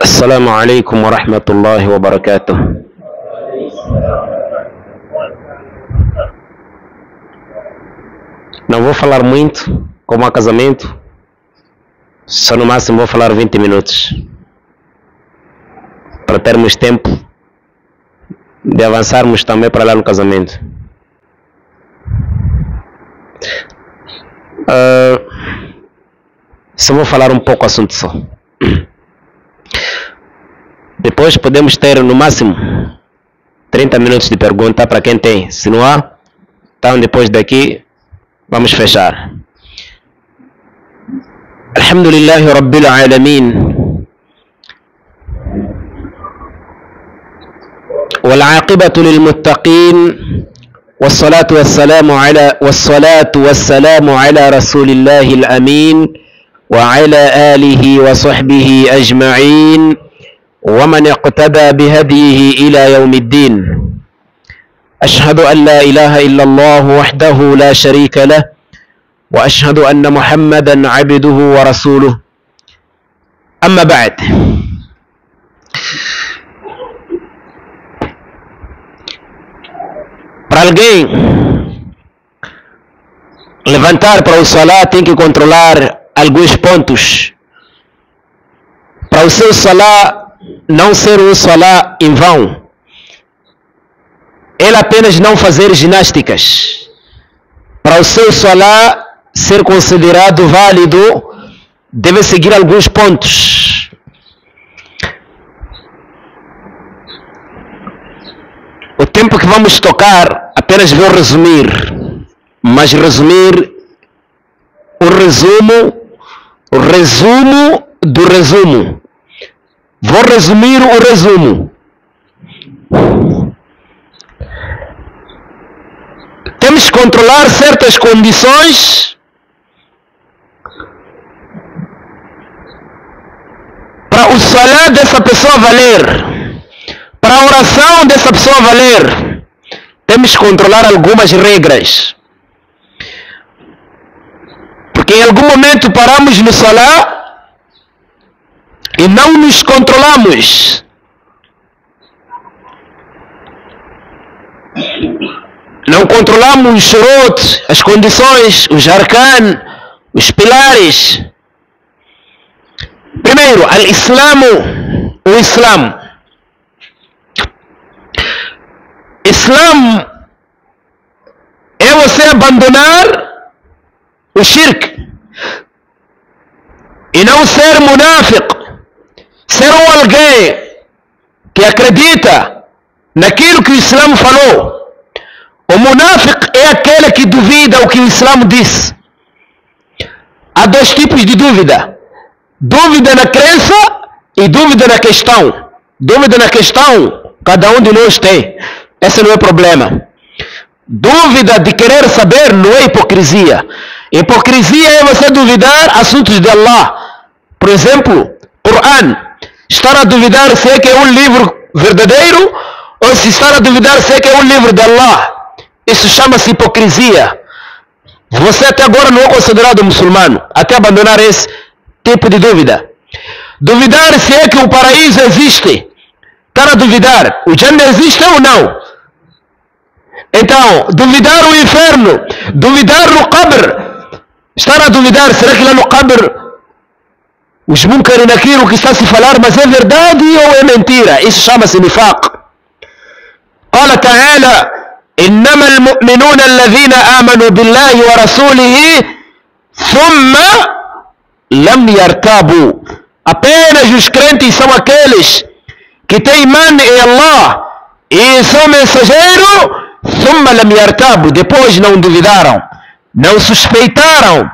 السلام عليكم ورحمة الله وبركاته. Não vou falar muito, como a casamento, só no máximo vou falar 20 minutos, para termos tempo de avançarmos também para lá no casamento. Só vou falar um pouco assunto só. Depois podemos ter no máximo 30 minutos de pergunta para quem tem. Se não há, então depois daqui vamos fechar. Alhamdulillahi Rabbil Alamin. والعاقبة للمتقين والصلاة والسلام على رسول الله الأمين وعلى آله وصحبه أجمعين ومن اقتدى بهديه إلى يوم الدين. أشهد أن لا إله إلا الله وحده لا شريك له وأشهد أن محمدا عبده ورسوله. أما بعد، para alguém levantar para o salat tem que controlar alguns pontos. Para o seu salat não ser um salat em vão, ele apenas não fazer ginásticas. Para o seu salat ser considerado válido, deve seguir alguns pontos. O tempo que vamos tocar, apenas vou resumir, mas resumir o resumo do resumo. Vou resumir o resumo. Temos que controlar certas condições para o salat dessa pessoa valer. Para a oração dessa pessoa valer, temos que controlar algumas regras. Porque em algum momento paramos no salat e não nos controlamos. Não controlamos os shurut, as condições, os arkan, os pilares. Primeiro, o Islã. Islam é você abandonar o shirk e não ser munafiq, ser alguém que acredita naquilo que o Islã falou. O munafiq é aquele que duvida o que o Islã diz. Há dois tipos de dúvida: dúvida na crença e dúvida na questão. Dúvida na questão, cada um de nós tem. Esse não é problema. Dúvida de querer saber não é hipocrisia. Hipocrisia é você duvidar assuntos de Allah. Por exemplo, Coran. Estar a duvidar se é que é um livro verdadeiro ou se estar a duvidar se é que é um livro de Allah. Isso chama-se hipocrisia. Você até agora não é considerado muçulmano até abandonar esse tipo de dúvida. Duvidar se é que o paraíso existe. Estar a duvidar, o Jannah existe ou não? Então, duvidar o inferno, duvidar no qabr, estar a duvidar, será que lá no qabr os munkar e naquilo que está a se falar, mas é verdade ou é mentira? Isso chama-se nifaq. Qala ta'ala: إنما المؤمنون الذين آمنوا بالله ورسوله ثم لم يرتابوا. Apenas os crentes são aqueles que têm iman em Allah e são mensageiro. ثم لم يرتابوا, depois não duvidaram, não suspeitaram,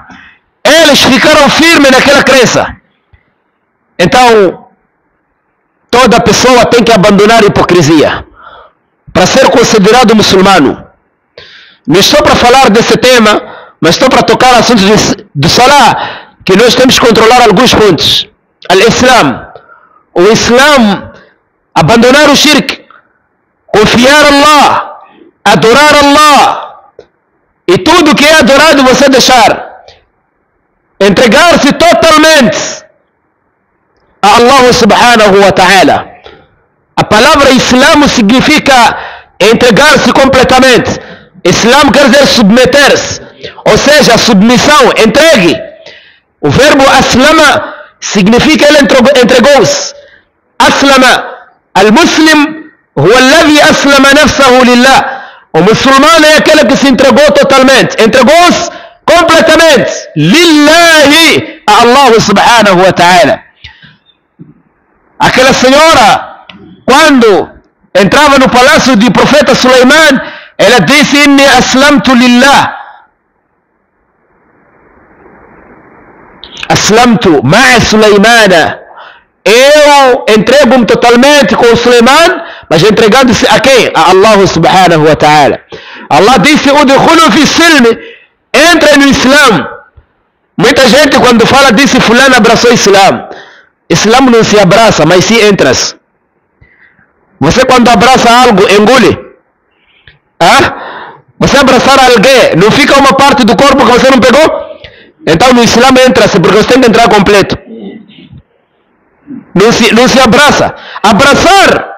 eles ficaram firmes naquela crença. Então, toda pessoa tem que abandonar a hipocrisia para ser considerado muçulmano. Não estou para falar desse tema, mas estou para tocar assuntos do salat, que nós temos que controlar alguns pontos. O Islã, abandonar o shirk, confiar a Allah, adorar Allah, e tudo que é adorado você deixar, entregar-se totalmente a Allah subhanahu wa ta'ala. A palavra Islã significa entregar-se completamente. Islã quer dizer submeter-se, ou seja, submissão, entregue. O verbo aslama significa ele entregou-se. Aslama, al-muslim huwa alladhi aslama nafsahu lillah. O muçulmano é aquele que se entregou totalmente, entregou-se completamente, lillahi, a Allah subhanahu wa ta'ala. Aquela senhora, quando entrava no palácio do profeta Suleiman, ela disse: inni aslamtu lillah, aslamtu ma'a Suleimana. Eu entrego-me totalmente com o Suleiman, mas entregando-se a quem? A Allah subhanahu wa ta'ala. Allah disse: udkhulu fi silmi, entra no Islã. Muita gente quando fala disse fulano abraçou o Islã. Islã não se abraça, mas se entras. Você quando abraça algo, engole. Você abraçar alguém, não fica uma parte do corpo que você não pegou? Então no Islã entra-se, porque você tem que entrar completo. Não se abraça. Abraçar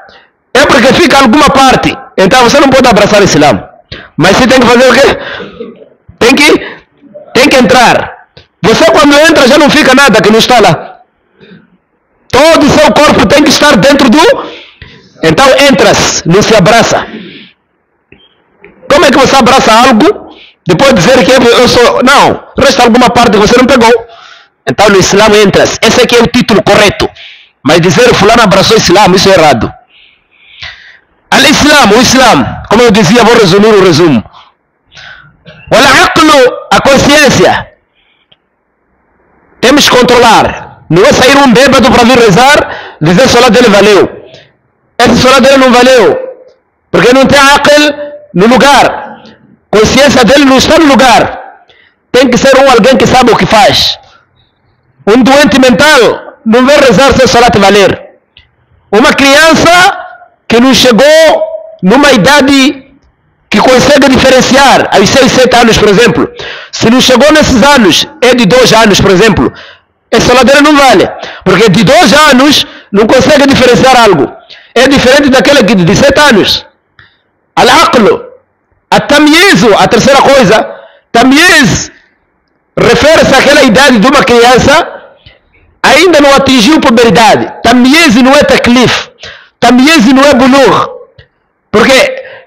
é porque fica alguma parte. Então você não pode abraçar o Islã. Mas você tem que fazer o quê? Tem que entrar. Você quando entra já não fica nada que não está lá. Todo o seu corpo tem que estar dentro do... Então entra-se, não se abraça. Como é que você abraça algo, depois dizer que eu sou... Não, resta alguma parte que você não pegou. Então no Islã entra-se. Esse aqui é o título correto. Mas dizer fulano abraçou o Islã, isso é errado. Al-Islam, o Islã, como eu dizia, vou resumir o resumo. Wal-aqlu, a consciência. Temos que controlar. Não é sair um bêbado para vir rezar, dizer que o solar dele valeu. Esse solar dele não valeu, porque não tem aql no lugar. Consciência dele não está no lugar. Tem que ser alguém que sabe o que faz. Um doente mental não vai rezar sem solar te valer. Uma criança que não chegou numa idade que consegue diferenciar, aos 6, 7 anos, por exemplo. Se não chegou nesses anos, é de 2 anos, por exemplo. Esse solar dele não vale, porque de 2 anos não consegue diferenciar algo. É diferente daquele que de 7 anos. Al-aqlu, a-tamyizu, a terceira coisa. Tamyiz refere-se àquela idade de uma criança ainda não atingiu puberdade. Tamyiz não é taklif. Tamyiz não é bulugh. Porque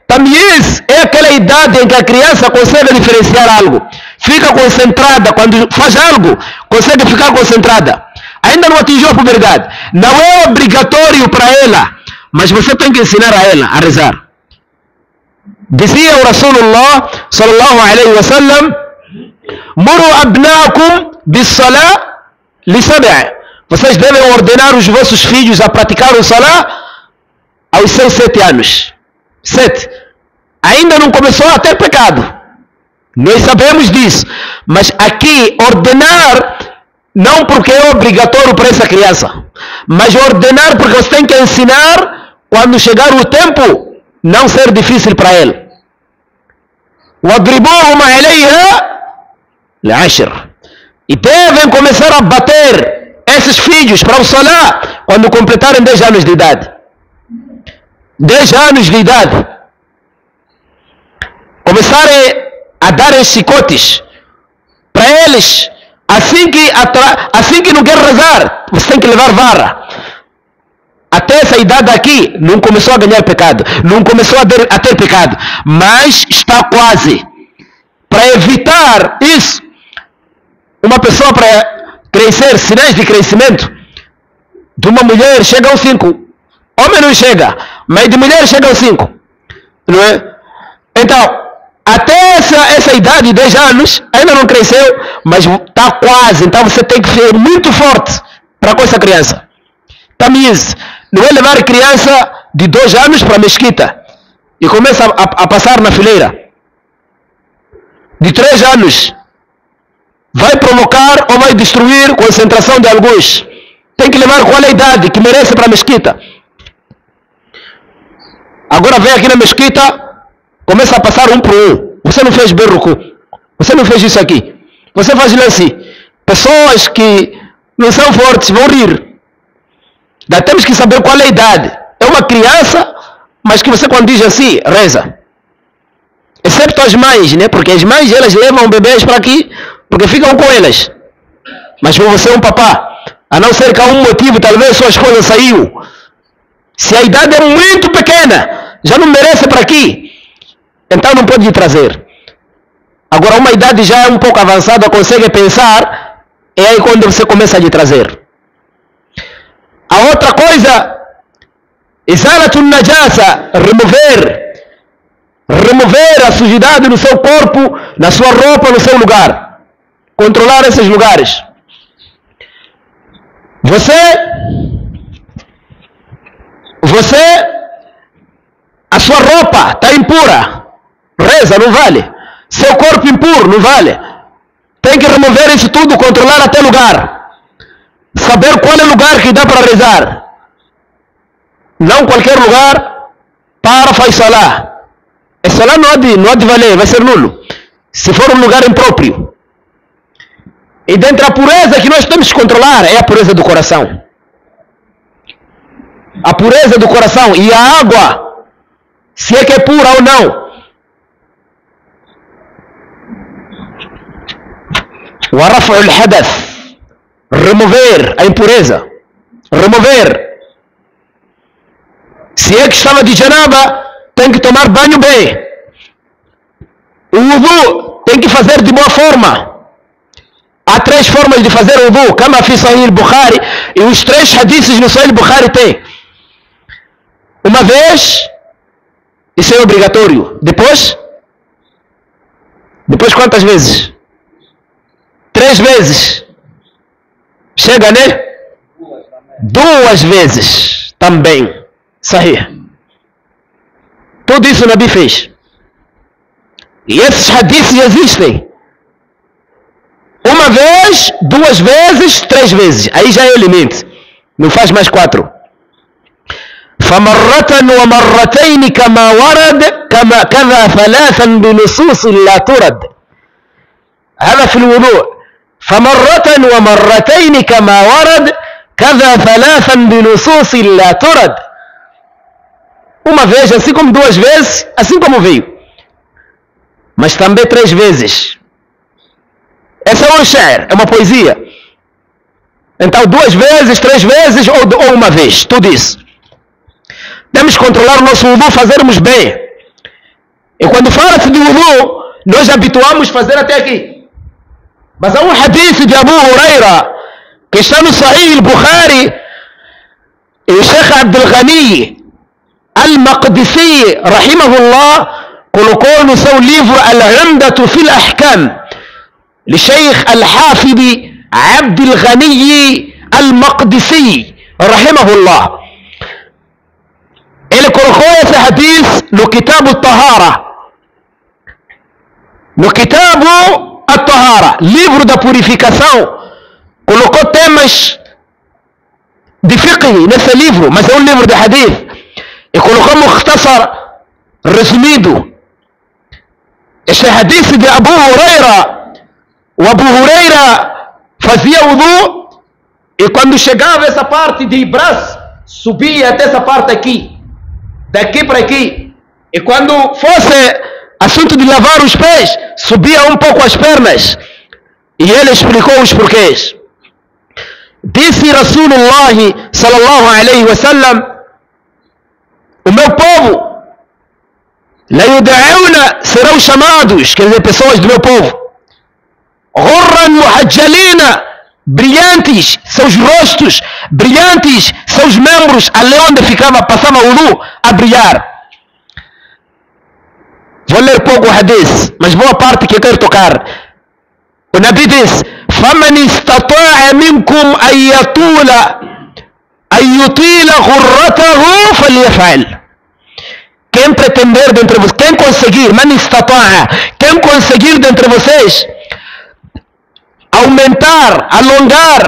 tamyiz é aquela idade em que a criança consegue diferenciar algo. Fica concentrada, quando faz algo, consegue ficar concentrada. Ainda não atingiu a puberdade. Não é obrigatório para ela, mas você tem que ensinar a ela a rezar. Dizia o Rasulullah sallallahu alaihi wa sallam: muru abnaakum bis-salah li sab'a. Vocês devem ordenar os vossos filhos a praticar o salah aos 6, 7 anos. 7. Ainda não começou a ter pecado. Nós sabemos disso. Mas aqui, ordenar, não porque é obrigatório para essa criança, mas ordenar porque você tem que ensinar quando chegar o tempo, não ser difícil para ele. وَاضْرِبُوهُمْ عَلَيْهَا لِعَشْرٍ. E devem começar a bater esses filhos para o salah quando completarem 10 anos de idade. 10 anos de idade. Começarem a darem chicotes para eles. Assim que não quer rezar, você tem que levar vara. Até essa idade aqui, não começou a ganhar pecado. Não começou a ter pecado. Mas está quase. Para evitar isso, uma pessoa para crescer, sinais de crescimento, de uma mulher chega aos 5. Homem não chega, mas de mulher chega aos 5. Não é? Então, até essa idade de 10 anos, ainda não cresceu, mas está quase. Então você tem que ser muito forte para com essa criança. Tamiz. Não é levar a criança de 2 anos para a mesquita e começa a passar na fileira. De 3 anos. Vai provocar ou vai destruir a concentração de alguns. Tem que levar qual é a idade que merece para a mesquita. Agora vem aqui na mesquita, começa a passar um por um. Você não fez berrucu. Você não fez isso aqui. Você faz lance. Pessoas que não são fortes vão rir. Daí temos que saber qual é a idade. É uma criança, mas que você quando diz assim, reza. Excepto as mães, né? Porque as mães, elas levam bebês para aqui, porque ficam com elas. Mas você é um papá. A não ser que há um motivo, talvez sua esposa saiu. Se a idade é muito pequena, já não merece para aqui. Então não pode trazer. Agora, uma idade já é um pouco avançada, consegue pensar, é aí quando você começa a lhe trazer. A outra coisa, izalatun najasa, remover a sujidade no seu corpo, na sua roupa, no seu lugar. Controlar esses lugares. A sua roupa está impura. Reza, não vale. Seu corpo impuro, não vale. Tem que remover isso tudo, controlar até lugar. Saber qual é o lugar que dá para rezar. Não qualquer lugar para faz salah. A salah não há de valer, vai ser nulo. Se for um lugar impróprio. E dentro da pureza que nós temos que controlar é a pureza do coração. A pureza do coração e a água, se é que é pura ou não. ورفع الحدث, remover a impureza, remover. Se é que estava de janaba, tem que tomar banho bem. O wudu tem que fazer de boa forma. Há 3 formas de fazer o wudu, como fi Sahih al-Bukhari, e os 3 hadiths no Sahih al-Bukhari tem. Uma vez, isso é obrigatório. Depois quantas vezes? 3 vezes. Chega, né? 2 vezes também. Sahih. Tudo isso o Nabi fez. E esses hadiths existem. 1 vez, 2 vezes, 3 vezes. Aí já é o limite. Não faz mais 4. فمرة ومرتين كما ورد كذا ثلاثا بنصوص لا ترد. هذا في الوضوء. فمرة ومرتين كما ورد كذا ثلاثا بنصوص لا ترد. Uma vez, assim como 2 vezes, assim como veio. Mas também 3 vezes. Essa é um sha'ir, é uma poesia. Então 2 vezes, 3 vezes ou 1 vez, tudo isso. Temos que controlar o nosso wudu, fazermos bem. E quando fala-se de wudu, nós habituamos a fazer até aqui. Mas há um hadith de Abu Huraira, que está no Sahih al-Bukhari, e o Sheikh Abdul Ghani al-Maqdisi, rahimahullah, colocou no seu livro Al-Umdatu fil Ahkam, لشيخ الحافظ عبد الغني المقدسي رحمه الله. Ele colocou esse hadith no Kitab al-Tahara. No Kitab al-Tahara, livro da purificação, colocou temas de fiqh nesse livro, mas é um livro de hadith. E colocou mukhtasar, resumido. Este hadith de Abu Huraira. O Abu Huraira fazia wudu e quando chegava essa parte de braço, subia até essa parte aqui, daqui para aqui. E quando fosse assunto de lavar os pés, subia um pouco as pernas. E ele explicou os porquês. Disse Rasulullah sallallahu alaihi wasallam: o meu povo, la yud'auna, serão chamados, quer dizer, pessoas do meu povo, Ghurran muhajjalina, brilhantes, seus rostos brilhantes, seus membros, ali onde passava o wudu, a brilhar. Vou ler pouco o hadith, mas boa parte que eu quero tocar. O Nabi diz: فَمَنِ اسْتَطَاعَ مِنْكُمْ أَنْ يُطِيلَ غُرَّتَهُ فَلْيَفْعَلْ. Quem pretender dentre vocês, quem conseguir, man istata'a, quem conseguir dentre vocês aumentar, alongar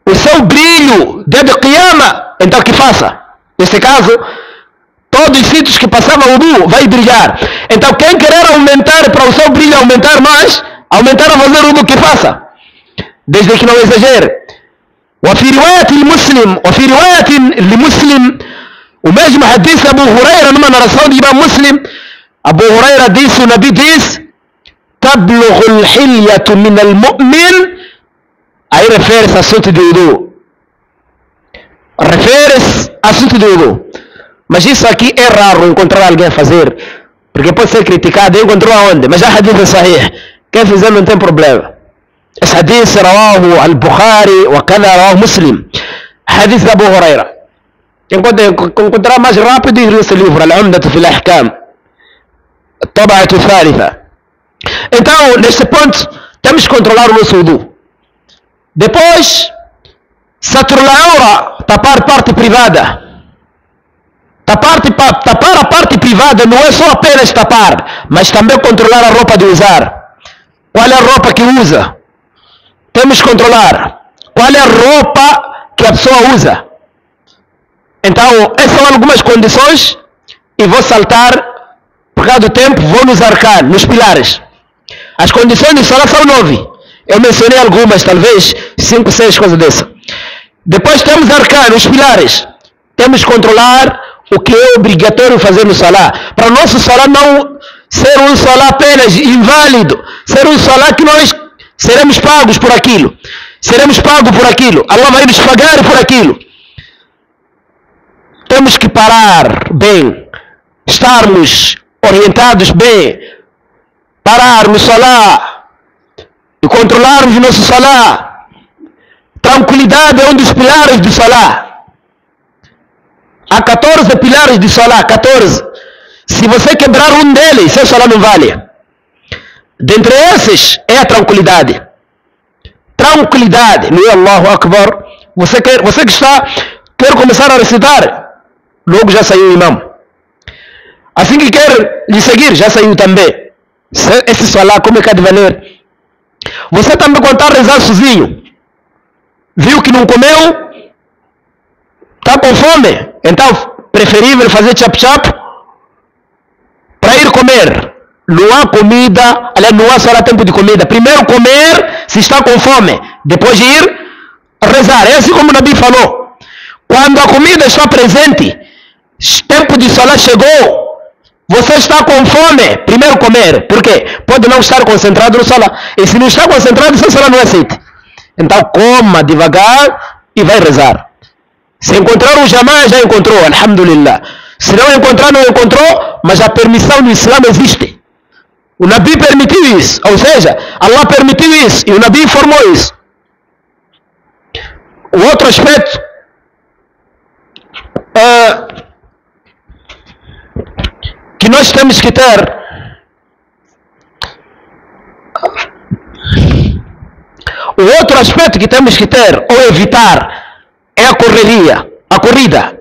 o seu brilho de Qiyama, então que faça. Nesse caso, todos os sítios que passava o wudu vai brilhar. Então quem querer aumentar, para o seu brilho aumentar mais, aumentar a fazer o wudu, que faça, desde que não exagere. وفي رواية لمسلم ومجمع حديث أبو هريرة نما رسول إمام مسلم أبو هريرة ديس ونبي ديس تبلغ الحلية من المؤمن أي رفيرس assunto de wudu. Refere-se a assunto de wudu. Mas isso aqui é raro encontrar alguém a fazer, porque pode ser criticado. Encontrou aonde? Mas já hadith é sahih. Quem fizer não tem problema. Esse hadith رواه البخاري وكذا رواه مسلم. Hadith de Abu Huraira. Encontrar mais rápido e esse livro, Al-Umdatu fil Ahkam, الطبعة الثالثة. Então, neste ponto, temos que controlar o nosso wudu. Depois, satr al-awra, tapar parte privada. Tapar a parte privada não é só apenas tapar, mas também controlar a roupa de usar. Qual é a roupa que usa? Temos que controlar. Qual é a roupa que a pessoa usa? Então, essas são algumas condições e vou saltar, por causa do tempo, vou nos arcar, nos pilares. As condições de salat são 9. Eu mencionei algumas, talvez 5, 6 coisas dessa. Depois temos arcar, os pilares. Temos que controlar o que é obrigatório fazer no salat. Para o nosso salat não ser um salat apenas inválido, ser um salat que nós seremos pagos por aquilo. Seremos pagos por aquilo. Allah vai nos pagar por aquilo. Temos que parar bem, estarmos orientados bem, parar no salat e controlarmos o nosso salat. Tranquilidade é um dos pilares do salat. Há 14 pilares de salat, 14. Se você quebrar um deles, seu salat não vale. Dentre esses é a tranquilidade. Tranquilidade, não é Allahu Akbar. Você que quer começar a recitar, logo já saiu o imam. Assim que quer lhe seguir, já saiu também. Esse salat, como é que há de valer? Você também quando está a rezar sozinho, viu que não comeu, está com fome, então preferível fazer chap-chap para ir comer. Não há comida, aliás, não há só tempo de comida. Primeiro comer se está com fome, depois ir rezar. É assim como o Nabi falou. Quando a comida está presente, tempo de salat chegou, você está com fome, primeiro comer. Por quê? Pode não estar concentrado no salat. E se não está concentrado, seu salat não aceita. Então coma devagar e vai rezar. Se encontrar um jamá, já encontrou, alhamdulillah. Se não encontrar, não encontrou, mas a permissão do Islã existe. O Nabi permitiu isso, ou seja, Allah permitiu isso e o Nabi informou isso. O outro aspecto que nós temos que ter, ou evitar é a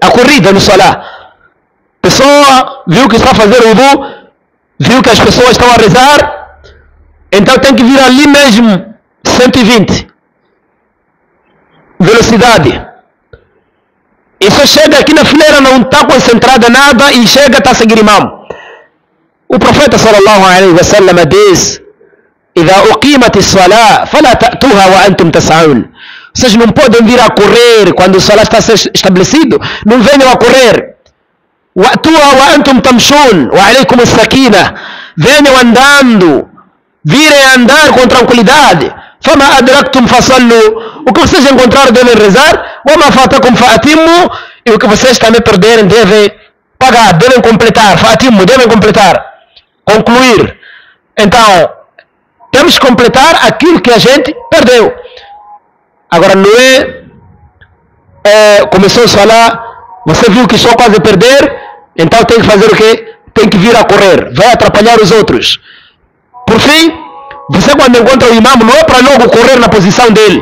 corrida no salat. A pessoa viu que está a fazer o wudu, viu que as pessoas estão a rezar, então tem que vir ali mesmo 120 velocidade. E só chega aqui na fileira, não está concentrada nada e chega, está a seguir imam. O profeta sallallahu alaihi wa sallam diz: "Idha uqimat as-salah, fala ta'tuha wa antum tas'un." Vocês não podem vir a correr quando o salat está estabelecido. Não venham a correr. وَأْتُوهَا وَأَنْتُمْ تَمْشُونَ وَعَلَيْكُمُ السَّكِينَةُ. Venham andando, virem andar com tranquilidade. فَمَا أَدْرَكْتُمْ فَصَلُّوا. O que vocês encontraram devem rezar. وَمَا فَاتَكُمْ فَأَتِمُّوا. E o que vocês também perderem devem pagar, devem completar. فَأَتِمُّوا, devem completar, concluir. Então, temos que completar aquilo que a gente perdeu. Agora não começou a falar, você viu que só quase perder, então tem que fazer o quê? Tem que vir a correr, vai atrapalhar os outros. Por fim, você quando encontra o imam, não é para logo correr na posição dele.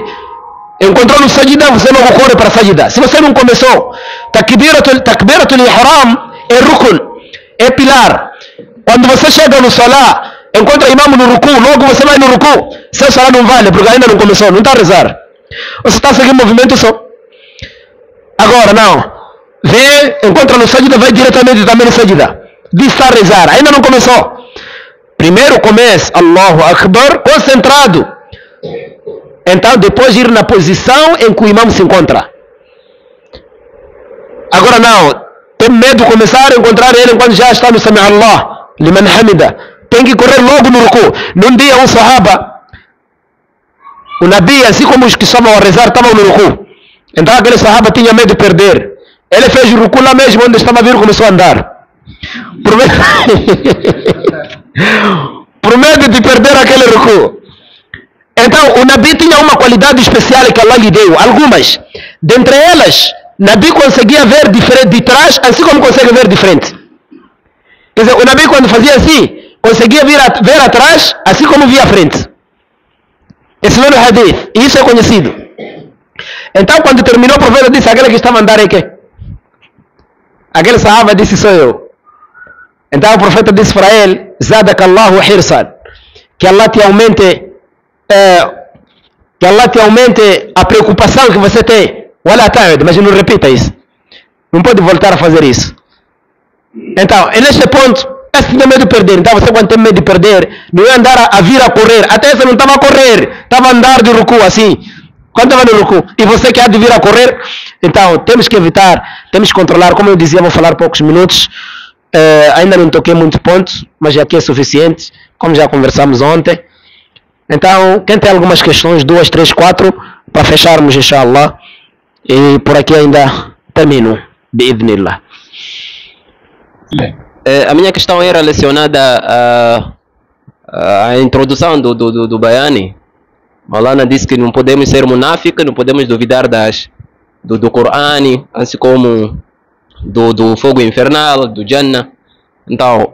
Encontrou no sajida, você logo corre para sajida. Se você não começou, takbiratul ihram é rukun, é pilar. Quando você chega no salat, encontra o imam no ruku, logo você vai no ruku. Seu salat não vale, porque ainda não começou, não está a rezar. Você está seguindo movimento só. Agora não. Vê, encontra no sajida, vai diretamente também no sajida. Diz está a rezar, ainda não começou. Primeiro começa, Allahu Akbar, concentrado. Então depois ir na posição em que o imam se encontra. Agora não, tem medo de começar a encontrar ele enquanto já está no Sami Allah, liman hamida. Tem que correr logo no ruku. Num dia um sahaba, o Nabi, assim como os que estavam a rezar, estavam no ruku. Então aquele sahaba tinha medo de perder. Ele fez o ruku lá mesmo onde estava vindo e começou a andar. Por medo de perder aquele ruku. Então o Nabi tinha uma qualidade especial que Allah lhe deu. Algumas. Dentre elas, Nabi conseguia ver de trás, assim como consegue ver de frente. Quer dizer, o Nabi quando fazia assim, conseguia ver atrás, assim como via à frente. Esse é o hadith, e isso é conhecido. Então quando terminou, o profeta disse, aquele que estava a andar é quem? Aquele sahaba disse, sou eu. Então o profeta disse para ele, Zadakallahu hirsan, que Allah te aumente, a preocupação que você tem. Wala ta'ud, mas não repita isso. Não pode voltar a fazer isso. Então, é neste ponto, esse tem medo de perder. Então você quando tem medo de perder, não ia andar a vir a correr. Até você não estava a correr, estava a andar de ruku assim. Quando estava no ruku, e você que há de vir a correr, então temos que evitar, temos que controlar. Como eu dizia, vou falar poucos minutos. Ainda não toquei muitos pontos, mas aqui é suficiente, como já conversamos ontem. Então, quem tem algumas questões, 2, 3, 4, para fecharmos, inshallah. E por aqui ainda termino, bi'idhnillah. A minha questão era relacionada à introdução do Bayani. Maulana disse que não podemos ser munafik, não podemos duvidar do Corão, assim como do fogo infernal, do Jannah. Então,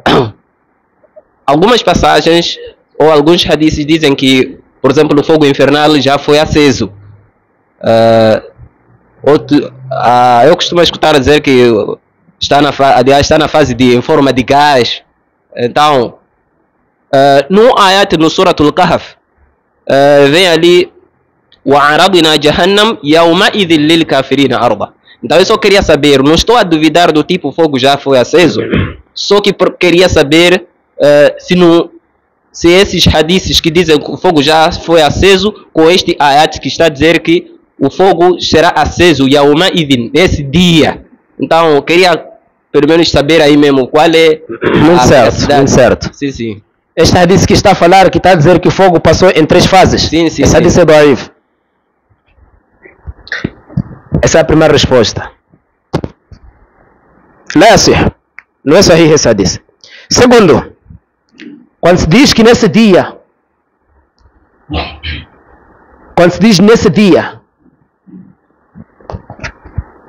algumas passagens ou alguns hadiths dizem que, por exemplo, o fogo infernal já foi aceso. Eu costumo escutar dizer que está na fase em forma de gás. Então, no ayat no Suratul Kahf, vem ali وَعَرَضْنَا جَهَنَّمْ يَوْمَئِذٍ لِلْكَافِرِينَ عَرْضًا. Então eu só queria saber, não estou a duvidar do tipo o fogo já foi aceso, só que queria saber se esses hadiths que dizem que o fogo já foi aceso, com este ayat que está a dizer que o fogo será aceso يَوْمَئِذٍ, nesse dia. Então eu queria pelo menos saber aí mesmo qual é Muito certo. Sim, sim. Este hadith que está a falar, que está a dizer que o fogo passou em 3 fases. Sim, sim. Esse hadith é daif. Essa é a primeira resposta. Não é sahih esse hadith. Segundo, quando se diz que nesse dia,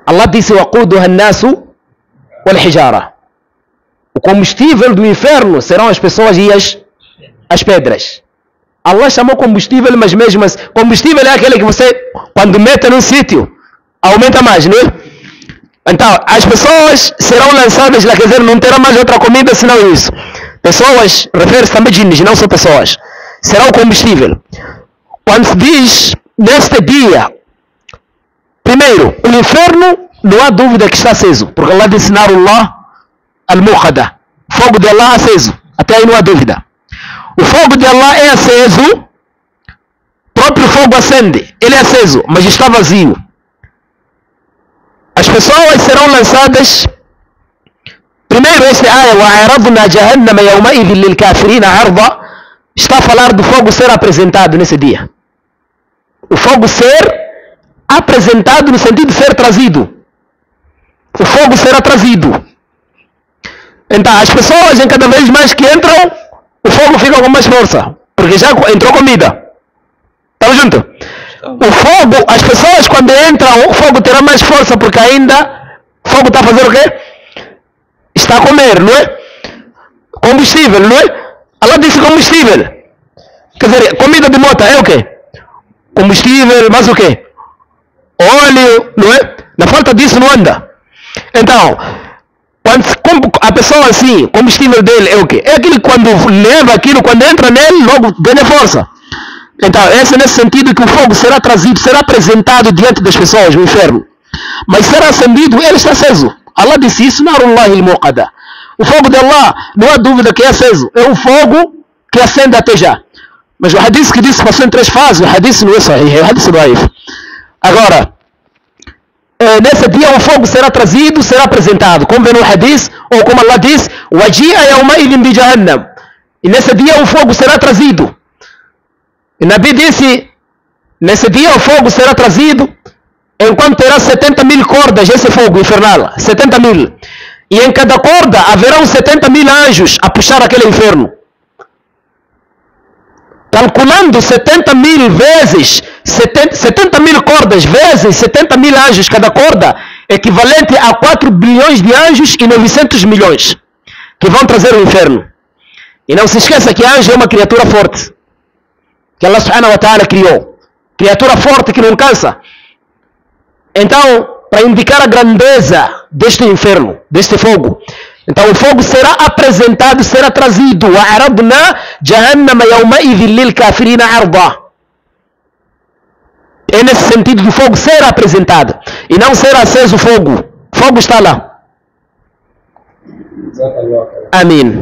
Allah disse وَقُودُهَا النَّاسُ وَالْحِجَارَةُ. O combustível do inferno serão as pessoas e as pedras. Allah chamou combustível, mas mesmo assim, combustível é aquele que você, quando mete num sítio, aumenta mais, não é? Então, as pessoas serão lançadas lá, quer dizer, não terá mais outra comida senão isso. Pessoas, refere-se também a jinns, não são pessoas. Será o combustível. Quando se diz, neste dia, primeiro, o inferno, não há dúvida que está aceso, porque Allah disse, Narullah al-Muqada, fogo de Allah aceso, até aí não há dúvida. O fogo de Allah é aceso, o próprio fogo acende, ele é aceso, mas está vazio. As pessoas serão lançadas, primeiro este ayah, وَعَرَضْنَا جَهَنَّمَ يَوْمَئِذٍ لِلْكَافِرِينَ عَرْضًا, está a falar do fogo ser apresentado nesse dia. O fogo ser apresentado no sentido de ser trazido. O fogo será trazido. Então, as pessoas, em cada vez mais que entram, o fogo fica com mais força, porque já entrou comida. Estamos juntos? O fogo, as pessoas quando entram, o fogo terá mais força, porque ainda o fogo está a fazer o quê? Está a comer, não é? Combustível, não é? Allah disse combustível. Quer dizer, comida de mota é o quê? Combustível, mas o quê? Óleo, não é? Na falta disso não anda. Então, quando a pessoa assim, o combustível dele é o quê? É aquele que quando leva aquilo, quando entra nele, logo ganha força. Então, esse é nesse sentido que o fogo será trazido, será apresentado diante das pessoas, no inferno. Mas será acendido, ele está aceso. Allah disse isso, Narullahi al-Muqada. O fogo de Allah, não há dúvida que é aceso. É um fogo que acende até já. Mas o hadith que disse passou em 3 fases, o hadith não é sahih, é o hadith daif. Agora, nesse dia o fogo será trazido, será apresentado, como vem no hadith, ou como Allah diz, وَجِيءَ يَوْمَئِذٍ بِجَهَنَّمَ. E nesse dia o fogo será trazido. E Nabi disse, nesse dia o fogo será trazido, enquanto terá 70.000 cordas esse fogo infernal, 70.000. E em cada corda haverão 70.000 anjos a puxar aquele inferno. Calculando 70.000 vezes, 70.000 cordas vezes 70.000 anjos cada corda, equivalente a 4 bilhões de anjos e 900 milhões, que vão trazer o inferno. E não se esqueça que anjo é uma criatura forte, que Allah subhanahu wa ta'ala criou. Criatura forte que não cansa. Então, para indicar a grandeza deste inferno, deste fogo, então o fogo será apresentado, será trazido. وَعَرَضْنَا جَهَنَّمَ يَوْمَئِذٍ لِلْكَافِرِينَ عَرْضًا. É nesse sentido do fogo ser apresentado. E não ser aceso o fogo. O fogo está lá. Amém.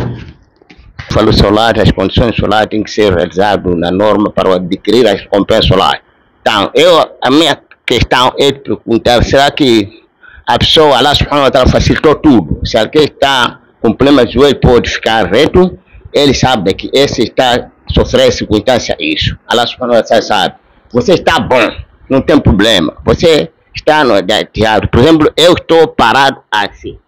Falou solar, as condições solares têm que ser realizadas na norma para adquirir as recompensas solares. Então, a minha questão é de perguntar, será que a pessoa, Allah subhanahu wa ta'ala facilitou tudo? Se alguém está com problema de joelho, pode ficar reto, ele sabe que esse está sofrendo circunstância isso. Allah subhanahu wa ta'ala sabe. Você está bom, não tem problema. Você está no teatro. Por exemplo, eu estou parado assim.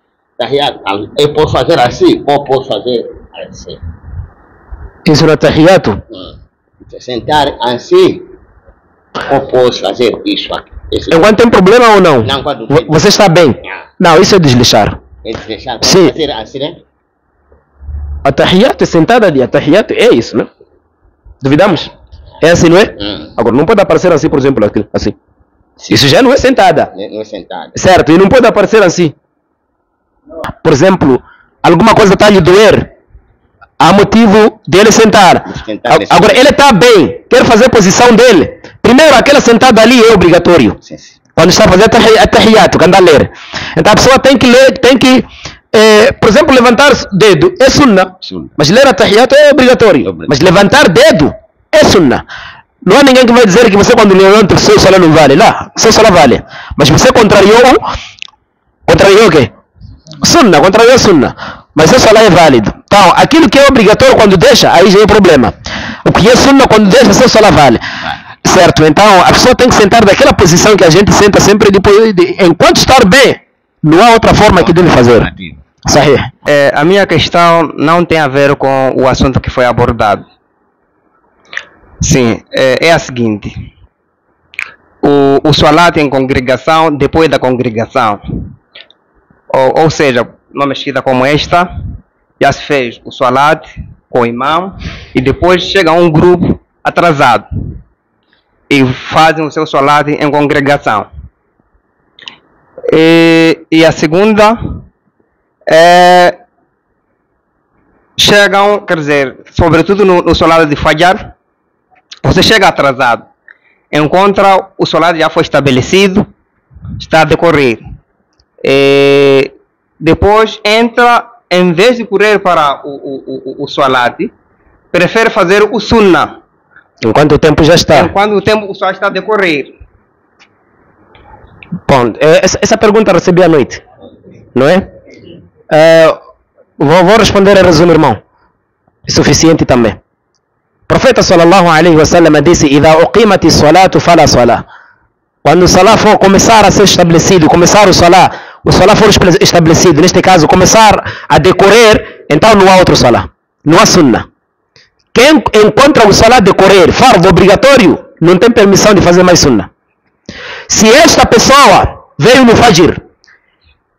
Eu posso fazer assim ou posso fazer assim? Isso não é tahiyato? Sentar assim ou posso fazer isso aqui? Enquanto tem problema ou não? Não, quando tem. Você está bem? Não, isso é desleixar. É desleixar. Sim. Fazer assim, né? A tahiyato é sentada ali. A tahiyato é isso, né? Duvidamos? É assim, não é? Agora, não pode aparecer assim, por exemplo, aqui, assim. Sim. Isso já não é sentada. Não é sentada. Certo, e não pode aparecer assim. Por exemplo, alguma coisa está a lhe doer, há motivo dele sentar. Agora, ele está bem, quer fazer a posição dele. Primeiro, aquela sentada ali é obrigatório. Sim, sim. Quando está fazendo a tahiyato, quando está a ler. Então a pessoa tem que ler, por exemplo, levantar dedo é sunnah. Mas ler a tahiyato é obrigatório. Mas levantar dedo é sunnah. Não há ninguém que vai dizer que você quando levanta o seu salário não vale. Lá, o seu salário vale. Mas você contrariou o quê? Sunnah, contrariou sunnah. Mas seu salário é válido. Então, aquilo que é obrigatório quando deixa, aí já é problema. O que é sunnah quando deixa, seu salário vale. Certo? Então, a pessoa tem que sentar daquela posição que a gente senta sempre depois enquanto estar bem. Não há outra forma que deve fazer. Sahih. A minha questão não tem a ver com o assunto que foi abordado. Sim, é a seguinte. O salat em congregação, depois da congregação. Ou seja, numa mesquita como esta, já se fez o salat com o imam e depois chega um grupo atrasado e fazem o seu salat em congregação. E a segunda chegam, quer dizer, sobretudo no salat de Fajr, você chega atrasado, encontra o salat já foi estabelecido, está a decorrer. Depois entra, em vez de correr para o salat, prefere fazer o sunnah. Enquanto o tempo já está. Enquanto o tempo o sol está a decorrer. Bom, essa pergunta eu recebi à noite, não é? Vou responder em resumo, irmão. É suficiente também. O profeta sallallahu alaihi wasallam disse: "Idha uqimat as-salatu fala salah." Quando o salah for começar a ser estabelecido, começar o salah for estabelecido, neste caso começar a decorrer, então não há outro salah, não há sunnah. Quem encontra o salah decorrer, fardo obrigatório, não tem permissão de fazer mais sunnah. Se esta pessoa veio no Fajr,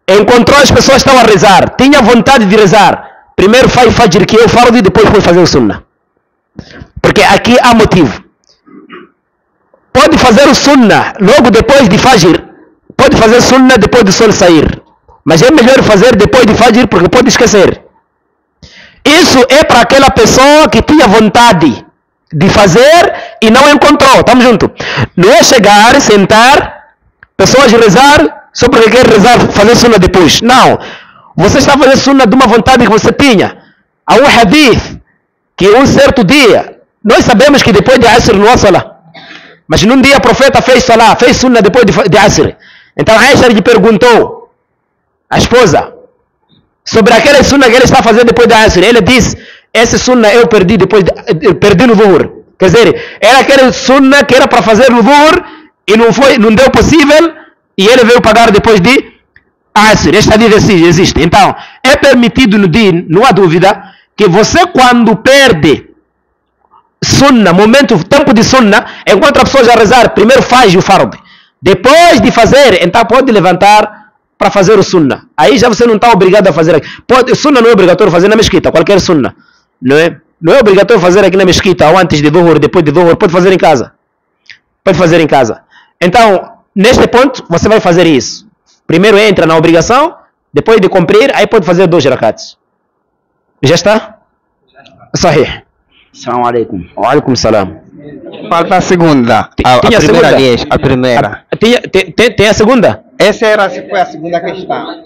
encontrou as pessoas que estão a rezar, tinha vontade de rezar, primeiro faz Fajr, que é o fardo, e depois pode fazer o sunnah. Porque aqui há motivo. Pode fazer o sunnah logo depois de Fajr, pode fazer sunnah depois do sol sair, mas é melhor fazer depois de Fajr porque pode esquecer. Isso é para aquela pessoa que tinha vontade de fazer e não encontrou. Estamos juntos? Não é chegar, sentar, pessoas rezar só porque quer rezar, fazer sunnah depois. Não. Você está fazendo sunnah de uma vontade que você tinha. Há um hadith que um certo dia Nós sabemos que depois de Asr não há Salah. Mas num dia o profeta fez Salah, fez Sunnah depois de Asr. Então Aisha lhe perguntou, a esposa, sobre aquela Sunnah que ele está fazendo depois de Asr. Ele disse, essa Sunnah eu perdi perdi no Dhuhr. Quer dizer, era aquela Sunnah que era para fazer no Dhuhr e não deu possível e ele veio pagar depois de Asr. Esta hadith existe. Então, é permitido no din, não há dúvida, que você quando perde Sunnah, tempo de Sunnah, enquanto a pessoa já rezar, primeiro faz o Fard. Depois de fazer, então pode levantar para fazer o Sunnah. Aí já você não está obrigado a fazer aqui. Sunnah não é obrigatório fazer na mesquita, qualquer Sunnah. Não é obrigatório fazer aqui na mesquita, ou antes de Dhuhr, depois de Dhuhr, pode fazer em casa. Pode fazer em casa. Então, neste ponto, você vai fazer isso. Primeiro entra na obrigação, depois de cumprir, aí pode fazer 2 rakats. Já está? Sahih. Assalamu alaikum. Wa alaikum salam. Falta a segunda. Tinha a primeira segunda? aliás, a primeira. Tem a segunda? Essa foi a segunda questão.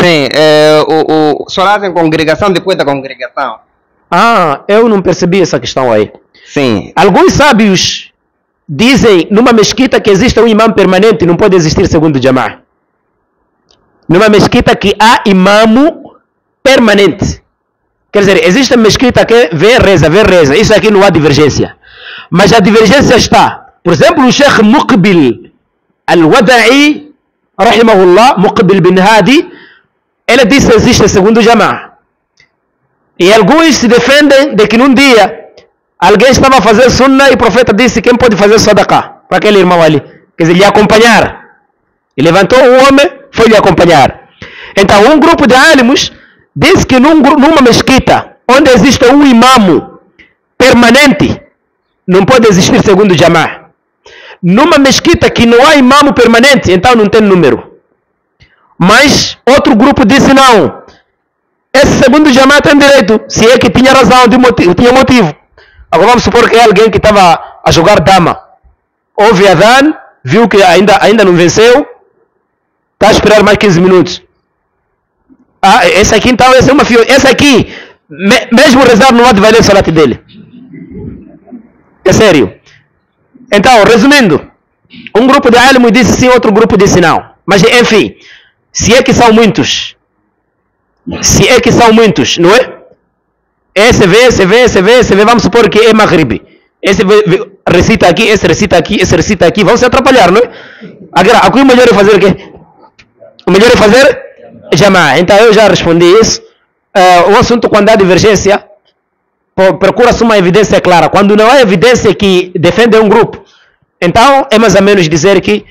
Sim, o solar em congregação depois da congregação. Eu não percebi essa questão aí. Sim. Alguns sábios dizem numa mesquita que existe um imã permanente, não pode existir segundo Jama'ah. Numa mesquita que há imamo permanente. Quer dizer, existe uma mesquita que vem reza. Isso aqui não há divergência. Mas a divergência está. Por exemplo, o Sheikh Muqbil Al-Wada'i, rahimahullah, Muqbil bin Hadi, ele disse que existe segundo Jama'ah. E alguns se defendem de que num dia alguém estava a fazer Sunnah e o profeta disse quem pode fazer Sadaqah para aquele irmão ali. Quer dizer, lhe acompanhar. E levantou o homem, foi lhe acompanhar. Então, um grupo de alimos diz que numa mesquita onde existe um imamo permanente, não pode existir segundo Jama'ah. Numa mesquita que não há imamo permanente, então não tem número. Mas outro grupo disse não. Esse segundo Jama'ah tem direito, se é que tinha razão, tinha motivo. Agora vamos supor que é alguém que estava a jogar dama. Houve adhan, viu que ainda não venceu, está a esperar mais 15 minutos. Esse aqui então, esse é uma fio. Esse aqui, mesmo rezar não há de valer o salat dele. É sério. Então, resumindo, um grupo de alimos disse sim, outro grupo disse não. Mas enfim, se é que são muitos, não é? Esse vê, vamos supor que é Maghrib. Esse recita aqui, esse recita aqui, vão se atrapalhar, não é? Agora, aqui o melhor é fazer o quê? O melhor é fazer Jama'ah. Então eu já respondi isso. O assunto quando há divergência, procura-se uma evidência clara. Quando não há evidência que defende um grupo, então é mais ou menos dizer que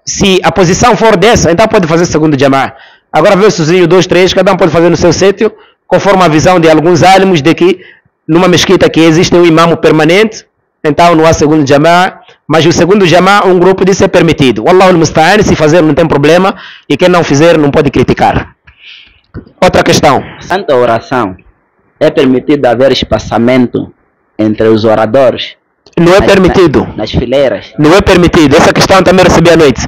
se a posição for dessa, então pode fazer segundo Jama'ah. Agora vê sozinho 2, 3, cada um pode fazer no seu sítio, conforme a visão de alguns alimos de que numa mesquita que existe um imamo permanente, então não há segundo Jama'ah. Mas o segundo Jama'ah, um grupo disse é permitido. Wallahu al-musta'an, se fazer não tem problema, e quem não fizer não pode criticar. Outra questão. Santa oração, é permitido haver espaçamento entre os oradores? Não é permitido. Nas fileiras? Não é permitido. Essa questão também recebi à noite.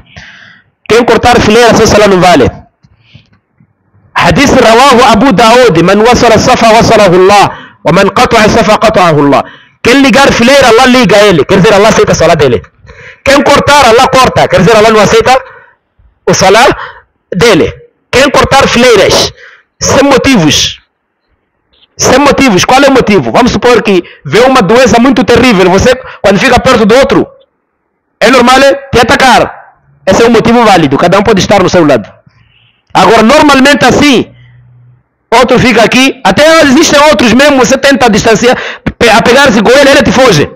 Quem cortar fileira, seu salário não vale. Hadith rawahu Abu Daud, man wasala safa wasalahu Allah, wa man qata'a safa qata'ahu Allah. Quem ligar fileira, Allah liga ele. Quer dizer, Allah aceita a salat dele. Quem cortar, Allah corta. Quer dizer, Allah não aceita o salat dele. Quem cortar fileiras, sem motivos. Qual é o motivo? Vamos supor que vê uma doença muito terrível. Você, quando fica perto do outro, é normal te atacar. Esse é um motivo válido. Cada um pode estar no seu lado. Agora, normalmente assim, outro fica aqui, até existem outros mesmo, você tenta distanciar, a pegar-se com ele te foge.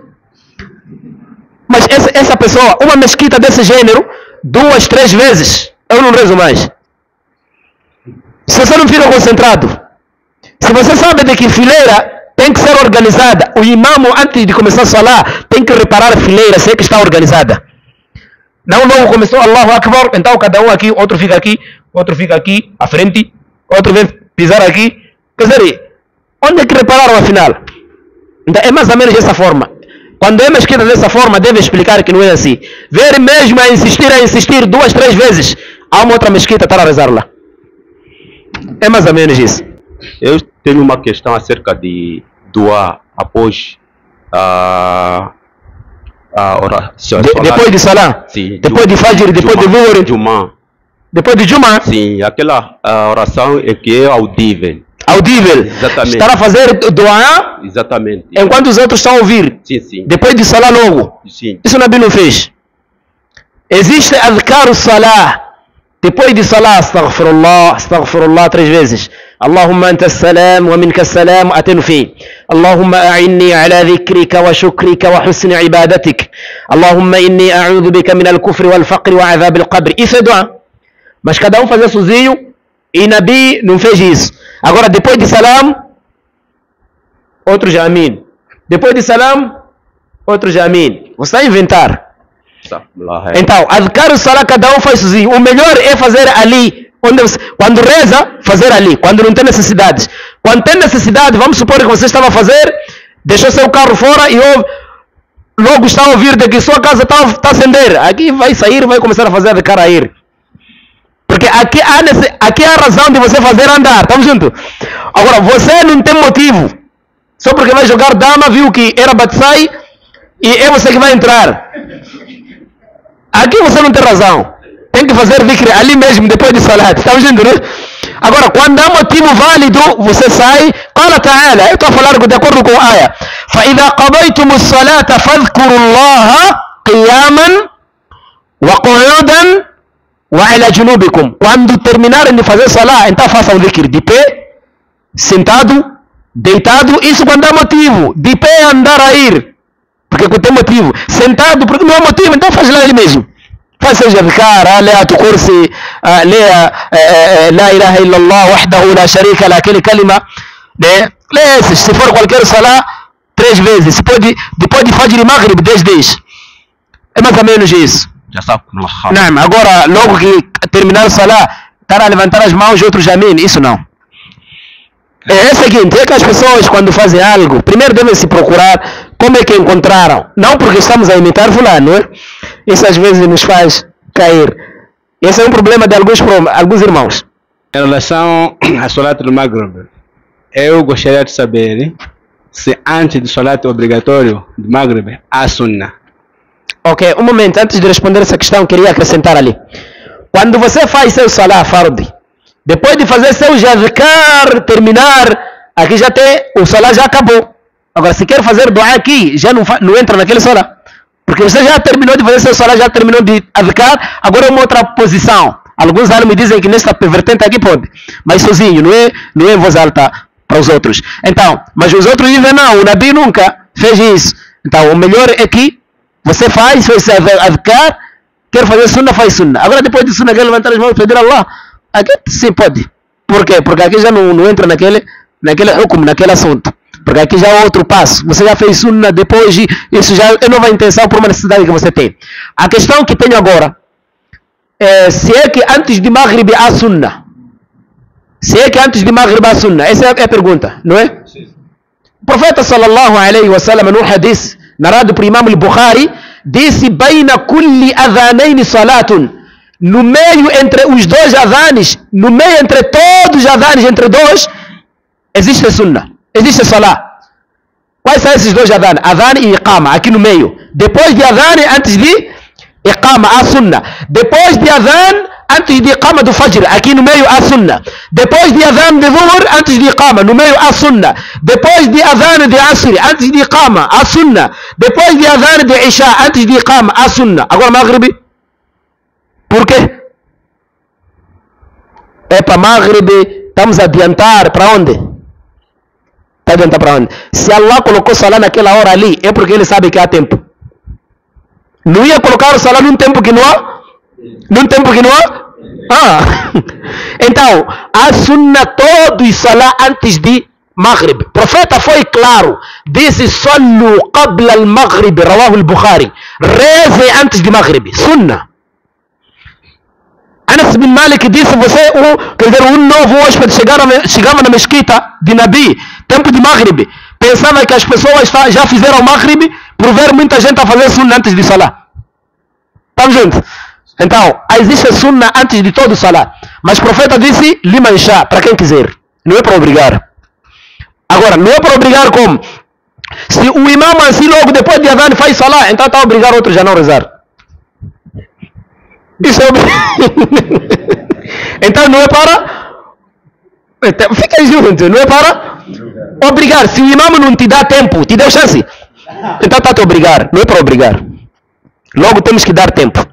Mas essa pessoa, uma mesquita desse gênero, 2, 3 vezes, eu não rezo mais. Se você não fica concentrado, se você sabe de que fileira tem que ser organizada, o imamo antes de começar a falar, tem que reparar a fileira, se é que está organizada. Não logo começou Allahu Akbar, então cada um aqui, outro fica aqui, à frente, outro vem pisar aqui. Quer dizer, onde é que repararam afinal? Então é mais ou menos dessa forma. Quando é mesquita dessa forma, deve explicar que não é assim. Ver mesmo a insistir 2, 3 vezes, há uma outra mesquita para rezar lá. É mais ou menos isso. Eu tenho uma questão acerca de doar após a oração. Depois de Salah? Sim. Depois de Fajr, depois de Dhuhr? Jumá. Depois de Jumá? Sim, aquela oração é que é audível. Audível. Exatamente. Estar a fazer dua Exatamente. enquanto os outros estão a ouvir. Sim, sim. Depois de Salah logo. Sim. Isso o Nabi não fez. Existe adhkar Salah. Depois de Salah, astaghfirullah 3 vezes. Allahumma anta salam wa minka salam até no fim. Allahumma a'inni ala dhikrika wa shukrika wa husni ibadatik. Allahumma inni a'udhu bika min al-kufri wal faqri wa adhab al-qabr. Isso é dua. Mas cada um fazia sozinho e Nabi não fez isso. Agora depois de salam, outro já amin. Depois de salam, outro já amin. Você está a inventar. Então, adhkar o salah cada um faz sozinho. O melhor é fazer ali. Quando reza, fazer ali. Quando não tem necessidade. Quando tem necessidade, vamos supor que você estava a fazer, deixou seu carro fora e logo está a ouvir de que sua casa está a acender. Aqui vai sair, vai começar a fazer adhkar a ir. Porque aqui há a razão de você fazer andar. Estamos juntos? Agora, você não tem motivo. Só porque vai jogar dama, viu que era batsai e é você que vai entrar. Aqui você não tem razão. Tem que fazer dhikr ali mesmo, depois de salat. Estamos juntos, né? Agora, quando há motivo válido, você sai. Qala ta'ala, eu estou a falar de acordo com a ayah. فَإِذَا قَضَيْتُمُ الصَّلَاةَ فَاذْكُرُوا اللَّهَ قِيَامًا وَقُعُودًا وَعَلَى جُنُوبِكُمْ. Quando terminarem de fazer salat, então façam dhikr de pé, sentado, deitado. Isso quando há motivo. De pé andar a ir, porque tem motivo. Sentado, porque não há motivo, então faz lá ele mesmo. Faz seja dhikr, leia tu kursi, leia la ilaha illallah wahdahu la sharika la, aquele kalima, né? Leia esses, se for qualquer salah, 3 vezes. Se pode, depois de Fajr e Maghrib, 10. É mais ou menos isso. Não, agora, logo que terminar o salah, estar a levantar as mãos e outros jamim, isso não. É o seguinte, é que as pessoas quando fazem algo, primeiro devem se procurar como é que encontraram. Não porque estamos a imitar fulano, não é? Isso às vezes nos faz cair. Esse é um problema de alguns irmãos. Em relação à Salat do Maghrib, eu gostaria de saber se antes do Salat obrigatório do Maghrib há Sunnah. Ok, um momento, antes de responder essa questão, queria acrescentar ali. Quando você faz seu Salah Fard, depois de fazer seu adhkar, terminar, aqui já tem, o Salah já acabou. Agora, se quer fazer dua aqui, já não entra naquele Salah. Porque você já terminou de fazer seu Salah, já terminou de adhkar, agora é uma outra posição. Alguns me dizem que nesta vertente aqui pode, mas sozinho, não é em voz alta para os outros. Então, mas os outros dizem não, o Nabi nunca fez isso. Então, o melhor é que você faz adhkar, quer fazer sunnah, faz sunnah. Agora, depois de sunnah, quer levantar as mãos e pedir a Allah. Aqui sim pode. Por quê? Porque aqui já não entra naquele hukum, naquele assunto. Porque aqui já é outro passo. Você já fez sunnah, depois de isso já é nova intenção por uma necessidade que você tem. A questão que tenho agora é se é que antes de Maghrib há sunnah. Se é que antes de Maghrib há sunnah. Essa é a pergunta, não é? Sim. O profeta sallallahu alaihi wa sallam, no hadith narrado por Imam al-Bukhari, disse: "Baina kulli adhanayn salatun." No meio entre os 2 adhanes, no meio entre todos os adhanes, entre 2, existe sunnah, existe salah. Quais são esses 2 adhanes? Adhan e iqama, aqui no meio. Depois de adhan, antes de iqama, há sunnah. Depois de adhan, antes de iqama do fajr, aqui no meio há sunnah. Depois de adhan de dhuhr, antes de iqama, no meio há sunnah. Depois de adhan de asr, antes de iqama, há sunnah. Depois de adhan de isha, antes de iqama, há sunnah. Agora Maghrib. Por quê? É para Maghrib, estamos a adiantar para onde? Está a adiantar para onde? Se Allah colocou Salah naquela hora ali, é porque Ele sabe que há tempo. Não ia colocar o Salah num tempo que não há? Num tempo que não há? Então, há sunnah todo e Salah antes de Maghrib. O profeta foi claro, disse: "Sallu qabla al-Maghrib", rawahu al-Bukhari. Reze antes de Maghrib, sunnah. Anas bin Malik disse: quer dizer, um novo hóspede chegava na mesquita de Nabi, tempo de Maghrib, pensava que as pessoas já fizeram Maghrib por ver muita gente a fazer sunnah antes de Salah. Estamos juntos? Então, existe sunnah antes de todo Salah. Mas o profeta disse: liman shá, para quem quiser. Não é para obrigar. Agora, não é para obrigar como? Se o imam assim logo depois de adhan faz salah, então está a obrigar outros a não rezar. Isso é então não é para... Então, fica junto, não é para obrigar. Se o imam não te dá tempo, te deu chance, então está a te obrigar, não é para obrigar. Logo temos que dar tempo.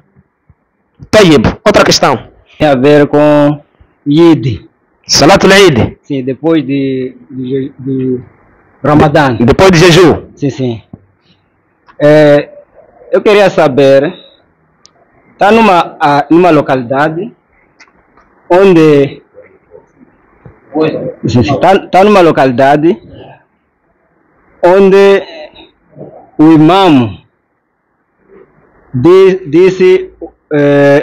Tayyib, outra questão. Tem a ver com Yid. Salatul Eid. Sim, depois de Ramadã. Depois de jejum. Sim, sim. Eu queria saber, está numa localidade onde... Está numa localidade onde o imam disse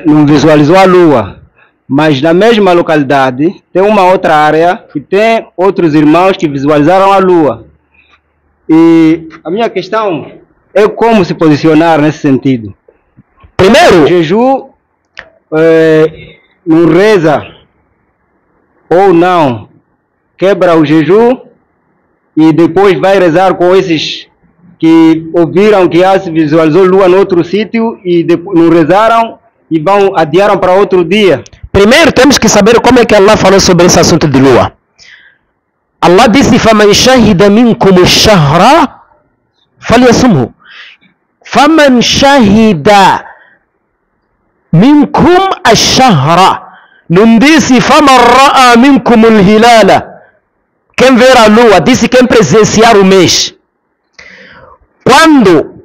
não visualizou a lua, mas na mesma localidade tem uma outra área que tem outros irmãos que visualizaram a lua. E a minha questão é como se posicionar nesse sentido. Primeiro, O jejum não reza ou não, quebra o jejum e depois vai rezar com esses que ouviram que já se visualizou lua no outro sítio e não rezaram e adiaram para outro dia. primeiro temos que saber como é que Allah falou sobre esse assunto de lua. Allah disse: فَمَنْ شَهِدَ مِنْكُمُ الشَّهْرَ فَلْيَصُمْهُ. فَمَنْ شَهِدَ مِنْكُمْ الشَّهْرَ. Não disse فَمَنْ رَأَى مِنْكُمُ الْهِلَالَ. Quem ver a lua, disse quem presenciar o mês. Quando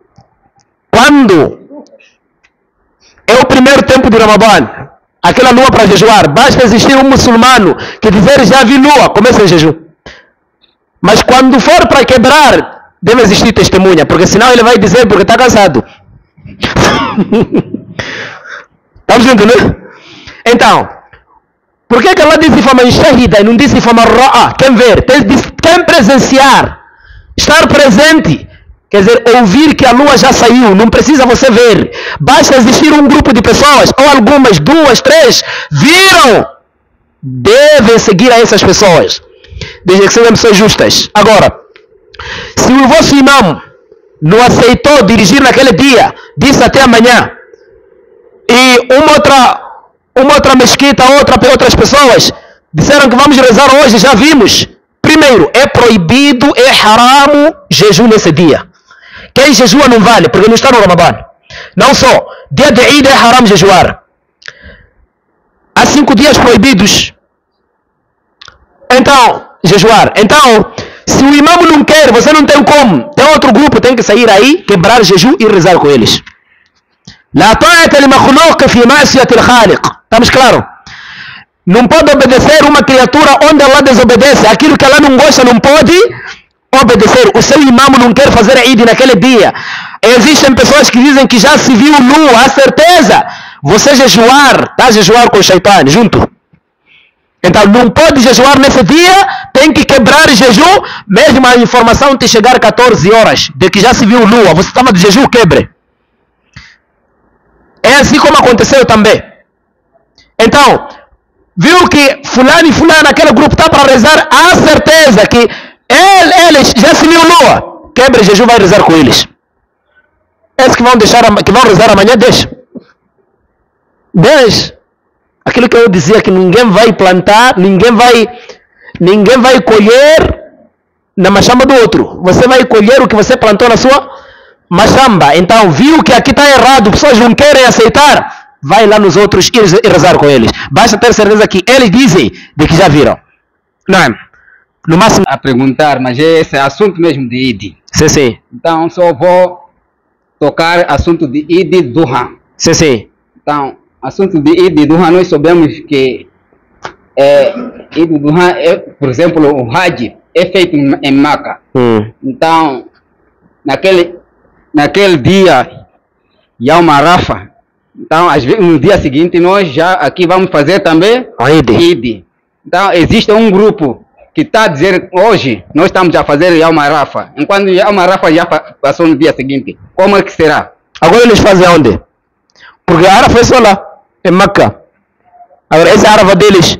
é o primeiro tempo de Ramadã, aquela lua para jejuar, basta existir um muçulmano que dizer já vi lua, começa em jejum. Mas quando for para quebrar, deve existir testemunha, porque senão ele vai dizer porque está cansado. Estamos entendendo? Então, por que ela disse faman shahida e não disse faman ra'a? Quem ver? Quem presenciar, estar presente. Quer dizer, ouvir que a lua já saiu, não precisa você ver. Basta existir um grupo de pessoas, ou algumas, 2, 3, viram. Devem seguir a essas pessoas, desde que sejam pessoas justas. Agora, se o vosso imam não aceitou dirigir naquele dia, disse até amanhã, e uma outra mesquita, outras pessoas disseram que vamos rezar hoje, já vimos. Primeiro, é proibido, é haram jejum nesse dia. Quem jejua não vale, porque não está no Ramadã. Não só, dia de Eid é haram jejuar. Há 5 dias proibidos. Então, jejuar. Então, se o imam não quer, você não tem como. Tem outro grupo, tem que sair aí, quebrar jejum e rezar com eles. La ta'ata li makhluq fi ma'siyati al-khaliq. Estamos claros? Não pode obedecer uma criatura onde Allah desobedece. Aquilo que ela não gosta não pode obedecer. O seu imam não quer fazer Eid naquele dia. Existem pessoas que dizem que já se viu lua, a certeza. Você jejuar, está a jejuar com o Shaitan junto. Então não pode jejuar nesse dia, tem que quebrar o jejum, mesmo a informação te chegar 14 horas de que já se viu lua, você estava de jejum, quebre. É assim como aconteceu também. Então, viu que fulano e fulano, aquele grupo está para rezar, há certeza que eles já se viu lua, quebra o jejum, vai rezar com eles. Esses que vão rezar amanhã, deixa. Aquilo que eu dizia, que ninguém vai plantar, ninguém vai colher na machamba do outro. Você vai colher o que você plantou na sua machamba. Então, viu que aqui está errado, pessoas não querem aceitar, vai lá nos outros e rezar com eles. Basta ter certeza que eles dizem de que já viram. Não é? No máximo... A perguntar, mas esse é assunto mesmo de Eid. Sim, sim. Então, só vou tocar assunto de Eid Duha. Sim, sim. Então, assunto de Eid Duha, nós sabemos que Eid Duha é, por exemplo, o Hajj é feito em Meca. Então, naquele dia, Yom Arafah, então, às vezes, no dia seguinte, nós já aqui vamos fazer também Eid. Então, existe um grupo que está a dizer, hoje, nós estamos a fazer Yom Arafah, enquanto Yom Arafah já passou no dia seguinte. Como é que será? Agora eles fazem onde? Porque a Arafah é só lá, em Meca. Agora, essa Arafah deles,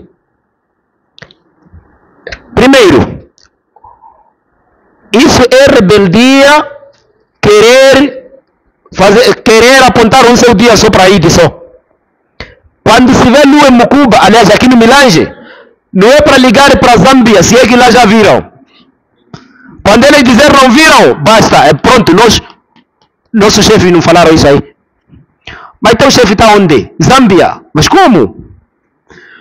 primeiro, Isso é rebeldia, querer apontar um seu dia só para ir só. Quando se vê lua em Mucuba, aliás aqui no Milange, não é para ligar para Zâmbia, se é que lá já viram. Quando eles dizem não viram, basta, é pronto, nossos chefes não falaram isso aí. Mas então o chefe está onde? Zâmbia. Mas como?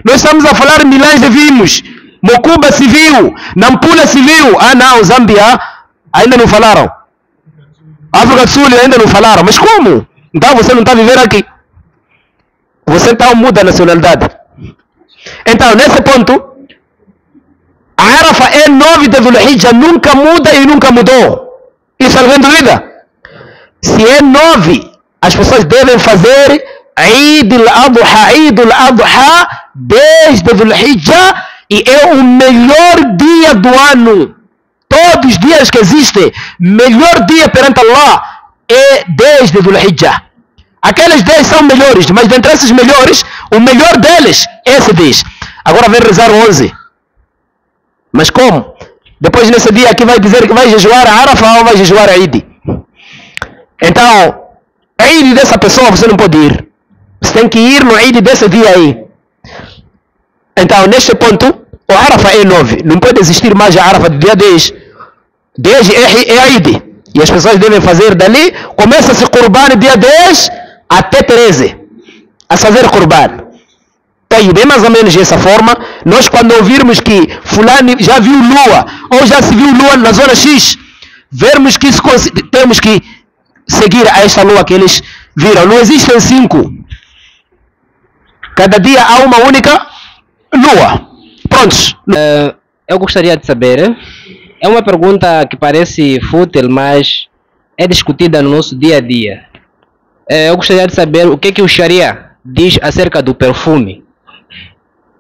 Nós estamos a falar Milange vimos, Mucuba se viu, Nampula se viu. Ah não, Zâmbia ainda não falaram. África do Sul ainda não falaram. Mas como? Então você não está a viver aqui. Você então muda a nacionalidade. Então, nesse ponto, a Arafa é 9 de Dhul-Hijjah, nunca muda e nunca mudou. Isso alguém duvida? Se é 9, as pessoas devem fazer Eid al-Adha desde Dhul-Hijjah e é o melhor dia do ano. Todos os dias que existem, melhor dia perante Allah é desde Dhul-Hijjah. Aqueles 10 são melhores, mas dentre esses melhores, o melhor deles, esse diz. Agora vem rezar 11. Mas como? Depois nesse dia aqui vai dizer que vai jejuar a Arafa ou vai jejuar a Eid. Então, a Eid dessa pessoa você não pode ir. Você tem que ir no Eid desse dia aí. Então, neste ponto, o Arafa é 9. Não pode existir mais a Arafa do dia 10. 10 é a Eid. E as pessoas devem fazer dali. Começa-se Qurban dia 10 até 13. A fazer Qurban. E bem mais ou menos dessa forma, nós quando ouvirmos que fulano já viu lua, ou já se viu lua na zona X, vermos que temos que seguir a esta lua que eles viram. Não existem 5. Cada dia há uma única lua. Prontos. Eu gostaria de saber, é uma pergunta que parece fútil, mas é discutida no nosso dia a dia. Eu gostaria de saber o que o Sharia diz acerca do perfume.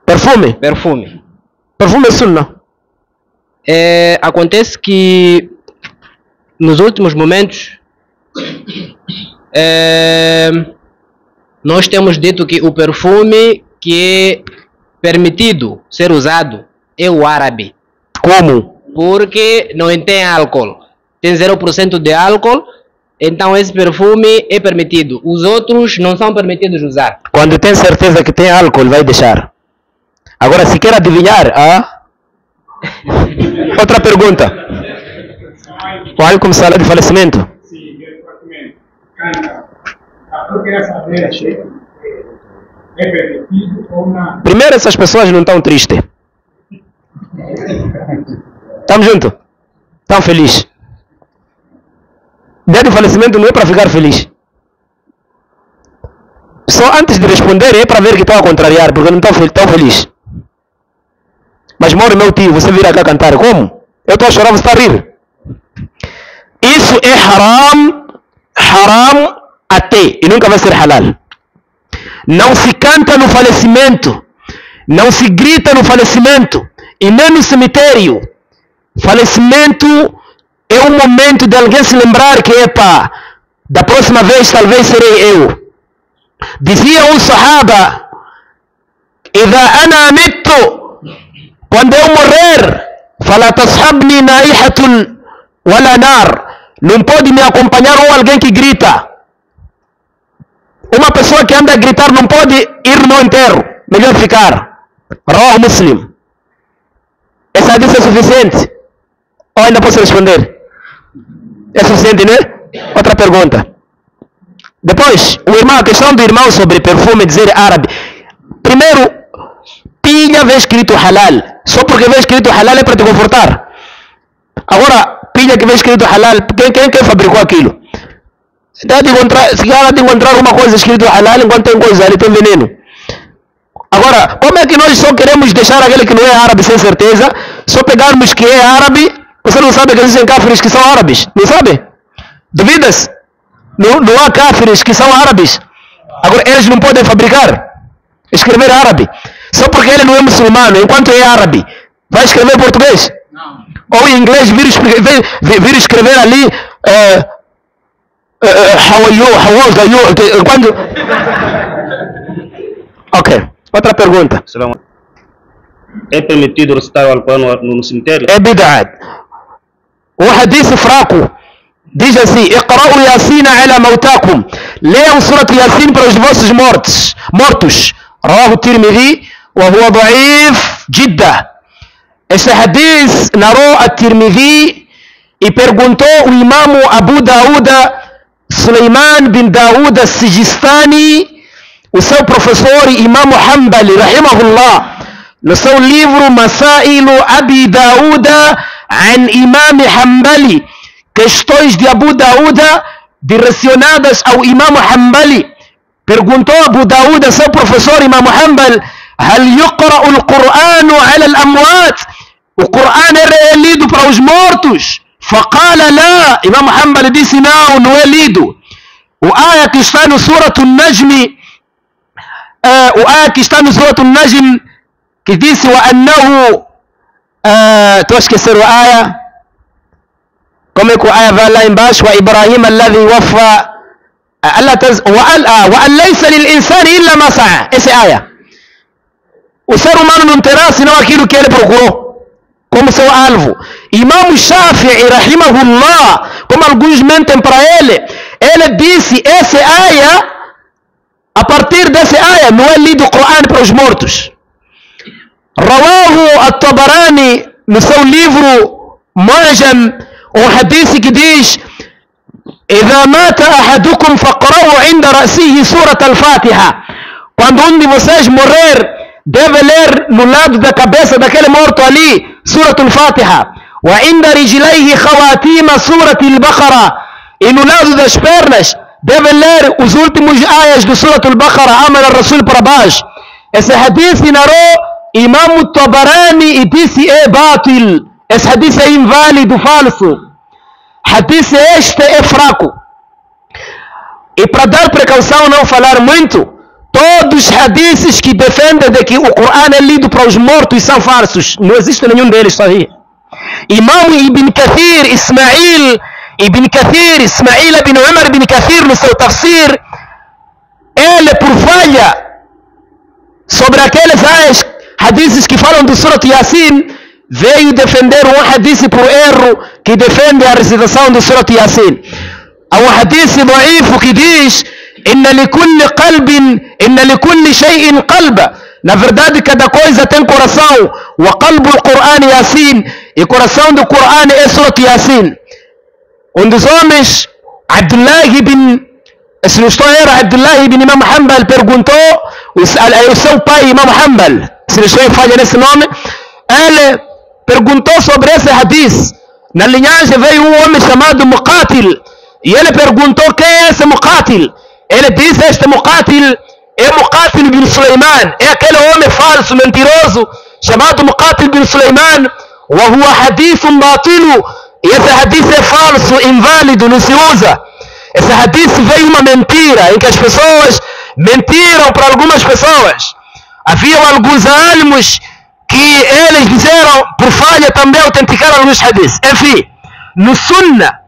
Perfume? Perfume. Perfume é sunna. Acontece que nos últimos momentos nós temos dito que o perfume que é permitido ser usado é o árabe. Como? Porque não tem álcool. Tem 0% de álcool. Então esse perfume é permitido. Os outros não são permitidos usar. Quando tem certeza que tem álcool, vai deixar. Agora, se quer adivinhar, outra pergunta. O álcool sala de falecimento? Sim, de falecimento. Eu queria saber, é permitido ou não? Primeiro, essas pessoas não estão tristes. Estamos juntos? Estão felizes. Dia de falecimento não é para ficar feliz. Só antes de responder é para ver que estão a contrariar, porque não estão felizes. Mas mora meu tio, você virá cá cantar. Como? Eu estou a chorar, você está a rir. Isso é haram até, e nunca vai ser halal. Não se canta no falecimento, não se grita no falecimento, e nem no cemitério. Falecimento é um momento de alguém se lembrar que, epa, da próxima vez talvez serei eu. Dizia um sahaba, "Idha ana mittu", quando eu morrer, fala tashabni naihatun wala nar, não pode me acompanhar ou alguém que grita. Uma pessoa que anda a gritar não pode ir no meu enterro, melhor ficar. Rawah Muslim. Essa dica é suficiente? Ou ainda posso responder? É suficiente, né? Outra pergunta. Depois, a questão do irmão sobre perfume, dizer árabe. Primeiro, pilha vem escrito halal. Só porque vem escrito halal é para te confortar. Agora, pilha que vem escrito halal, quem fabricou aquilo? Se ela de encontrar uma coisa escrito halal, enquanto tem coisa ali, tem veneno. Agora, como é que nós só queremos deixar aquele que não é árabe sem certeza, só pegarmos que é árabe? Você não sabe que existem cáfires que são árabes? Não sabe? Duvidas? Não há cáfires que são árabes. Agora, eles não podem fabricar, escrever árabe. Só porque ele não é muçulmano, enquanto é árabe, vai escrever português? Não. Ou em inglês vir escrever ali how are you, quando... Ok, outra pergunta. É permitido recitar o Alcorão no cemitério? É bid'at. um hadith fraco. Diz assim: Iqra'u Yasin ala mautakum. Leiam Surat Yasin para os vossos mortos. Rawahu Tirmidhi wa huwa da'if jidda. Este hadith narrou a Tirmidhi e perguntou o imam Abu Daud Sulaiman bin Daud al-Sijistani, o seu professor Imam Hanbali rahimahullah, no seu livro Masailu Abi Daud an Imam Hanbali, questões de Abu Daud direcionadas ao Imam Hanbali. Perguntou Abu Daud, seu professor Imam Hanbal: Hal yuqra'u al-Qur'anu ala al-amwat? O Qur'an é lido para os mortos? Faqala la. Imam Hanbal disse: não é lido. O ayah que está no Surat al-Najm, que disse: Wa annahu, estou a esquecer o ayah. Como é que o ayah vai lá embaixo? Wa Ibrahim alladhi wafa wa an laysa lil insani illa ma sa'a. Essa é a ayah. O ser humano não terá senão aquilo que ele procurou como seu alvo. Imam Shafi'i rahimahullah, como alguns mentem para ele disse: essa ayah, a partir dessa ayah não é lido o Coran para os mortos. Rawahu at-Tabarani no seu livro Mu'jam, um hadith que diz: إذا مات أحدكم فقرأوا عند رأسه سورة الفاتحة. Quando um de vocês morrer, deve ler no lado da cabeça daquele morto ali Surat al-Fatiha. وعند رجليه خواتيم سورة البقرة. E no lado das pernas deve ler os últimos ayas do Surat al-Baqarah, Amal al-Rasul para baixo. Esse hadith narrou Imam Tabarani e disse: é batil. Esse hadith é inválido, falso. Hadith este é fraco. E para dar precaução, não falar muito, todos os hadiths que defendem de que o Coran é lido para os mortos são falsos. Não existe nenhum deles sahih. Imam Ibn Kathir, Ismail Ibn Umar Ibn Kathir, no seu tafsir, ele, por falha sobre aqueles hadiths que falam do Surat Yasin, veio defender um hadith por erro que defende a recitação do Surat Yasin. Há um hadith da'if que diz: Inna likulli shay'in qalba. Na verdade, cada coisa tem coração. Wa qalbu al-Qur'an Yasin. E o coração do Qur'an é Surat Yasin. Um dos homens, Abdullah ibn Imam Hanbal, perguntou, o seu pai Imam Hanbal, se não estou em falha nesse nome, ele perguntou sobre esse hadith. Na linhagem veio um homem chamado Muqatil, e ele perguntou: quem é esse Muqatil? Ele disse: este Muqatil é Muqatil bin Sulaiman, é aquele homem falso, mentiroso, chamado Muqatil bin Sulaiman. Wa huwa hadithun batilu. E esse hadith é falso, inválido, não se usa. Esse hadith veio uma mentira, em que as pessoas mentiram para algumas pessoas. Havia alguns almos que eles disseram, por falha também autenticaram alguns hadiths. Enfim, no Sunnah,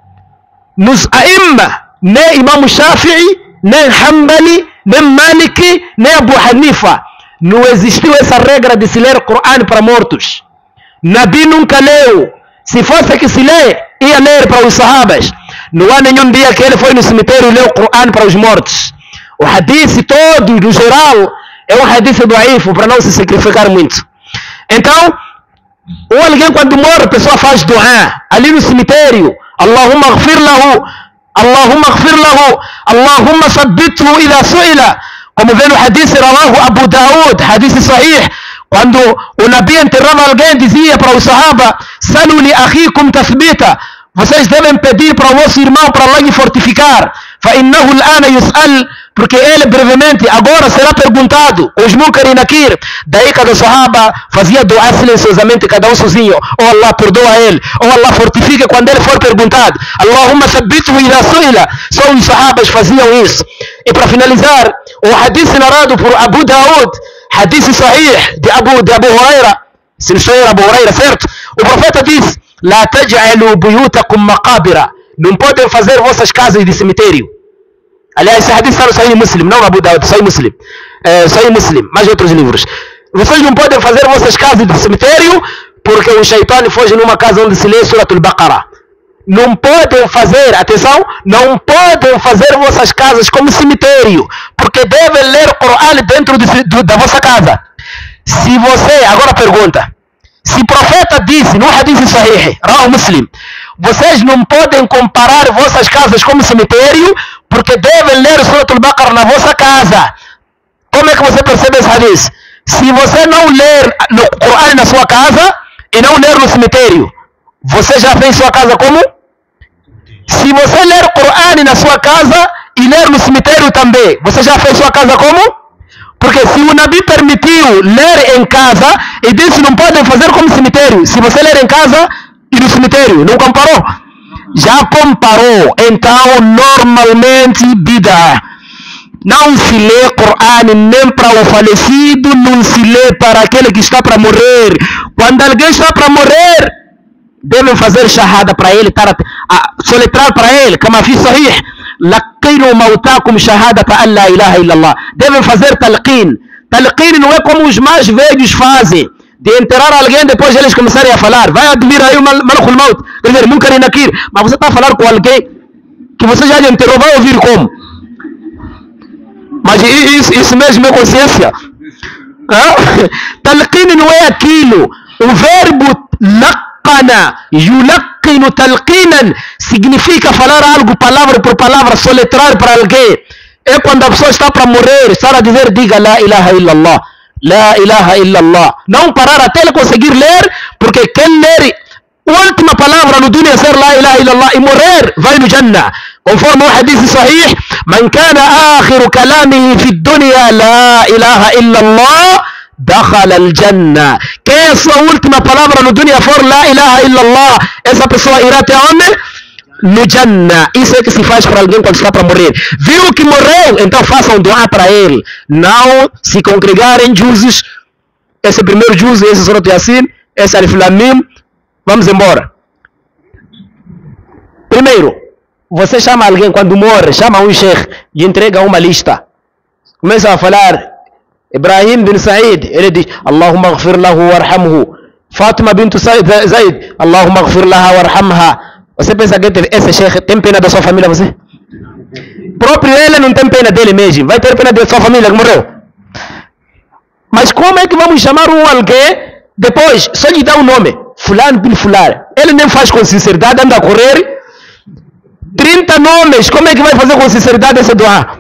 nos A'imma, nem Imam Shafi'i, nem Hanbali, nem Maliki, nem Abu Hanifa, não existiu essa regra de se ler o Coran para mortos. Nabi nunca leu. Se fosse que se lê, ia ler para os sahabas. Não há nenhum dia que ele foi no cemitério e leu o Coran para os mortos. O hadith todo, no geral, é um hadith da'if, para não se sacrificar muito. Então, ou alguém quando morre, a pessoa faz dua ali no cemitério: Allahumma ghfir lahu, Allahumma ghfir lahu, Allahumma sabbithu idha su'ila. Como vê no hadith rawahu Abu Daud, hadith sahih, quando o Nabi enterrava alguém, dizia para o sahaba: Salu li akhikum tathbita. Vocês devem pedir para o vosso irmão para Allah lhe fortificar. فَإِنَّهُ الْآنَ يُسْأَلْ. Porque ele brevemente agora será perguntado, os Munkar e Nakir. Daí cada sahaba fazia dua silenciosamente, cada um sozinho: oh Allah, perdoa ele, oh Allah, fortifica quando ele for perguntado. Allahumma thabbithu idha su'ila. Só os sahabas faziam isso. E para finalizar, o hadith narrado por Abu Daud, hadith sahih de Abu Huraira, se não estou Abu Huraira, certo? O profeta diz: La taj'alu buyutakum maqabira. Não podem fazer vossas casas de cemitério. Aliás, esse hadith está no Sahih Muslim, não Abu Daud, Sahih Muslim. Sahih Muslim, mais outros livros. Vocês não podem fazer vossas casas de cemitério, porque o Shaitan foge numa casa onde se lê Surat al-Baqarah. não podem fazer, atenção, não podem fazer vossas casas como cemitério, porque devem ler o Corão dentro da vossa casa. Se você, agora pergunta, se o profeta disse no hadith sahih, Rawi Muslim, vocês não podem comparar vossas casas como cemitério, porque devem ler o Surat al-Baqarah na vossa casa. Como é que você percebe esse hadith? Se você não ler o Corão na sua casa e não ler no cemitério, você já fez sua casa como? Se você ler o Corão na sua casa e ler no cemitério também, você já fez sua casa como? Porque se o Nabi permitiu ler em casa e disse não podem fazer como cemitério, se você ler em casa e no cemitério, não comparou? Já comparou. Então, normalmente, bid'ah. Não se lê Corão nem para o falecido, não se lê para aquele que está para morrer. Quando alguém está para morrer, devem fazer shahada para ele, soletrar para ele, como fiz sahih. Laqinu mautakum shahadata an la ilaha illallah. Devem fazer talqin. Talqin não é como os mais velhos fazem, de enterrar alguém depois eles começarem a falar. Vai admitir aí o malakul maut, quer dizer, munkar e nakir. Mas você está a falar com alguém que você já enterrou, vai ouvir como? Mas isso mesmo é consciência. Talqin não é aquilo. O verbo laqana, yulaqinu talqinan, significa falar algo palavra por palavra, soletrar para alguém. É quando a pessoa está para morrer, está a dizer, diga la ilaha illallah, la ilaha illallah. Não parar até ele conseguir ler, porque quem ler a última palavra no dunya ser la ilaha illallah e morrer, vai no Jannah. Conforme o hadith sahih, man kana akhiru kalamihi fi dunya la ilaha illallah, dakhala al-Jannah. Que é a sua última palavra no dunya for la ilaha illallah, essa pessoa irá até onde? No Jannah. Isso é que se faz para alguém quando está para morrer. Viu que morreu? Então façam dua para ele. Não se congregarem juzes. Esse é o primeiro juz, esse é Surat Yasin, esse é Alif Lam Mim. Vamos embora. Primeiro, você chama alguém quando morre, chama um sheikh e entrega uma lista. Começa a falar Ibrahim bin Said, ele diz Allahumma ghfir lahu warhamhu. Fatima bint Zaid, Allahumma ghfir laha warhamha. Você pensa que esse sheikh tem pena da sua família, você? Próprio ele não tem pena dele mesmo, vai ter pena da sua família que morreu. Mas como é que vamos chamar um alguém, depois só lhe dá um nome, fulano bin fulano, ele nem faz com sinceridade, anda a correr 30 nomes, como é que vai fazer com sinceridade esse dua?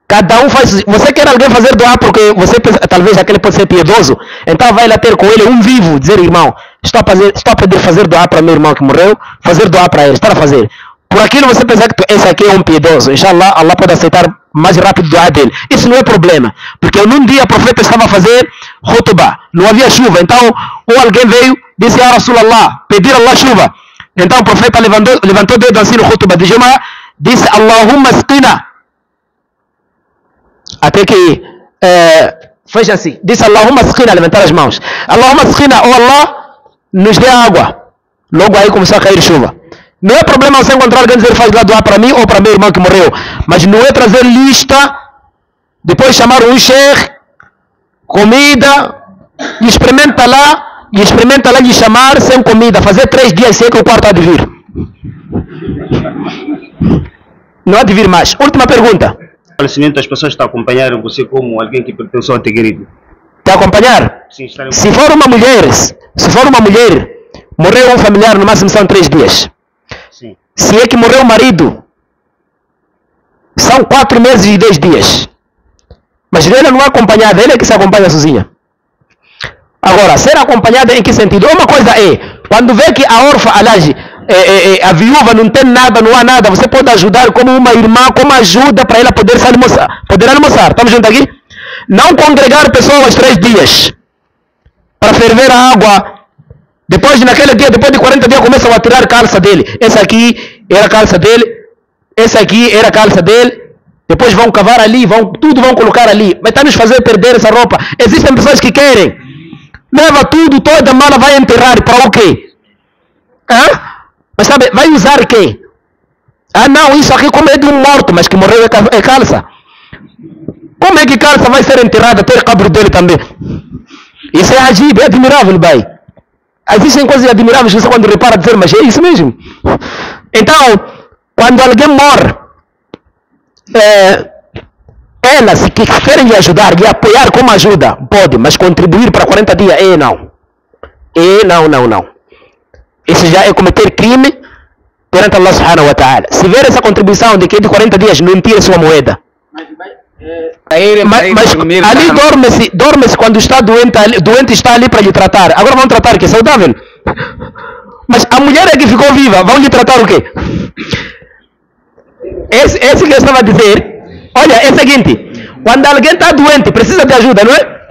Cada um faz. Você quer alguém fazer dua porque você pensa, talvez aquele pode ser piedoso, então vai lá ter com ele um vivo, dizer, irmão, estou a pedir fazer dua para meu irmão que morreu, fazer dua para ele, está a fazer. Por aquilo você pensa que esse aqui é um piedoso, inshallah, Allah pode aceitar mais rápido o dua dele. Isso não é problema, porque num dia o profeta estava a fazer khutbah, não havia chuva, então ou alguém veio, disse, Ya Rasulallah, pedir Allah chuva. Então o profeta levantou o dedo assim no khutbah de Juma, disse, Allahumma asqina. Até que fez assim, disse Allahumma asqina, levantar as mãos. Allahumma asqina, oh Allah, nos dê água. Logo aí começou a cair chuva. Não é problema você encontrar alguém dizer faz lá doar para mim ou para meu irmão que morreu, mas não é trazer lista, depois chamar um sheikh, comida, e experimenta lá de chamar sem comida, fazer 3 dias sem que o quarto há de vir. Não há de vir mais. Última pergunta. Falecimento, as pessoas estão a acompanhar você como alguém que pertenceu ao Tegerido. Está a acompanhar? Sim, se for uma mulher, morreu um familiar, no máximo são 3 dias. Sim. Se é que morreu o marido, são 4 meses e 10 dias. Mas ela não é acompanhada, ele é que se acompanha sozinha. Agora, ser acompanhada em que sentido? Uma coisa é, quando vê que a órfã, a viúva não tem nada, não há nada, você pode ajudar como uma irmã, como ajuda para ela poder almoçar. Estamos juntos aqui? Não congregar pessoas 3 dias para ferver a água. Depois naquele dia, depois de 40 dias, começam a tirar a calça dele. Essa aqui era a calça dele, essa aqui era a calça dele. Depois vão cavar ali, tudo vão colocar ali. Mas está nos fazer perder essa roupa. Existem pessoas que querem. Leva tudo, toda a mala, vai enterrar. Para o quê? Mas sabe, vai usar o quê? Não, isso aqui como é de um morto, mas que morreu é calça. Como é que calça vai ser enterrada, ter cabro dele também? Isso é agível, é admirável, bai. Existem coisas admiráveis que você quando repara dizer, mas é isso mesmo. Então, quando alguém morre, ela, se querem lhe ajudar e apoiar como ajuda, pode, mas contribuir para 40 dias, não. Não. Isso já é cometer crime perante Allah subhanahu wa ta'ala. Se ver essa contribuição de que é de 40 dias, não tira sua moeda. Mas ali dorme-se quando está doente está ali para lhe tratar. Agora vão tratar o que? Saudável. Mas a mulher é que ficou viva, vão lhe tratar o quê? Esse que eu estava a dizer, olha, é o seguinte, quando alguém está doente, precisa de ajuda, não é?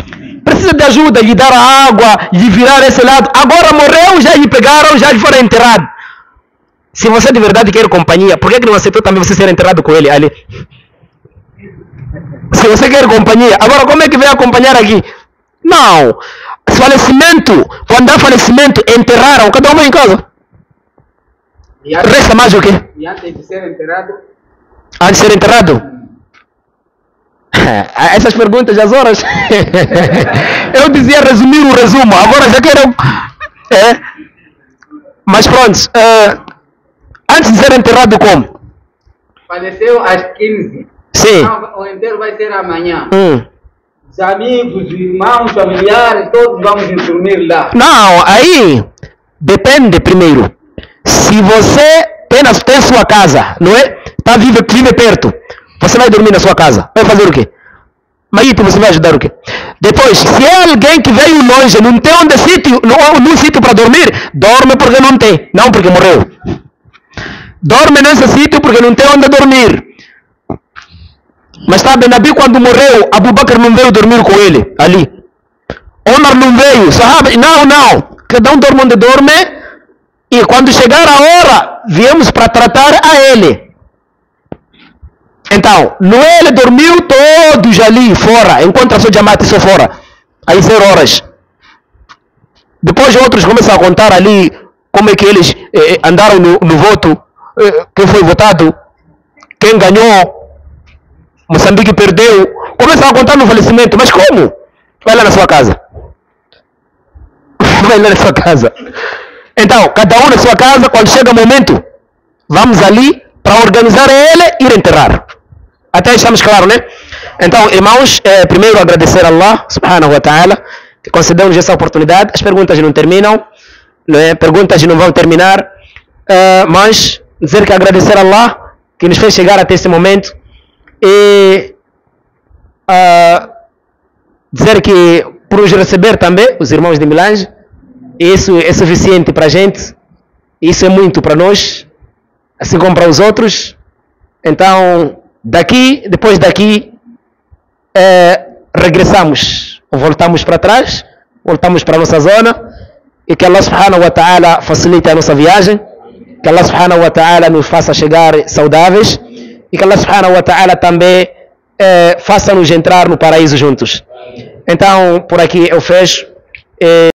Precisa de ajuda, lhe dar água, lhe virar esse lado. Agora morreu, já lhe pegaram, já lhe foram enterrado. Se você de verdade quer companhia, por que não aceitou também você ser enterrado com ele ali? Se você quer companhia, agora como é que vai acompanhar aqui? Não. Falecimento, quando há falecimento, enterraram cada um em casa. Resta mais o quê? E antes de ser enterrado? Antes de ser enterrado? Essas perguntas, as horas. Eu dizia resumir o resumo, agora já quero. Mas pronto. Antes de ser enterrado como? Faleceu às 15. Sim. Então, o enterro vai ser amanhã. Os amigos, irmãos, familiares, todos vamos dormir lá. Não, aí depende primeiro. Se você tem sua casa, não é? Vive perto. Você vai dormir na sua casa. Vai fazer o quê? Maíto, você vai ajudar o quê? Depois, se é alguém que veio longe, não tem um sítio para dormir, dorme porque não tem, não porque morreu. Dorme nesse sítio porque não tem onde dormir. Mas sabe, Nabi quando morreu, Abu Bakr não veio dormir com ele, ali. Omar não veio, Sahaba, não. Cada um dorme onde dorme. E quando chegar a hora, viemos para tratar a ele. Então, ele dormiu todos ali fora, enquanto a sua Jamaat só fora. Aí 0 horas. Depois outros começam a contar ali como é que eles andaram no voto, quem foi votado, quem ganhou, Moçambique perdeu. Começam a contar no falecimento, mas como? Vai lá na sua casa. Vai lá na sua casa. Então, cada um na sua casa, quando chega o momento, vamos ali para organizar ele e ir enterrar. Até estamos claros, né? Então, irmãos, primeiro agradecer a Allah, subhanahu wa ta'ala, que concedeu-nos essa oportunidade. As perguntas não terminam, né? Perguntas não vão terminar, mas dizer que agradecer a Allah, que nos fez chegar até esse momento, e dizer que por nos receber também, os irmãos de Milange, isso é suficiente para a gente, isso é muito para nós, assim como para os outros. Então, depois daqui, regressamos, voltamos para trás, voltamos para a nossa zona, e que Allah subhanahu wa ta'ala facilite a nossa viagem, que Allah subhanahu wa ta'ala nos faça chegar saudáveis, e que Allah subhanahu wa ta'ala também faça-nos entrar no paraíso juntos. Então, por aqui eu fecho.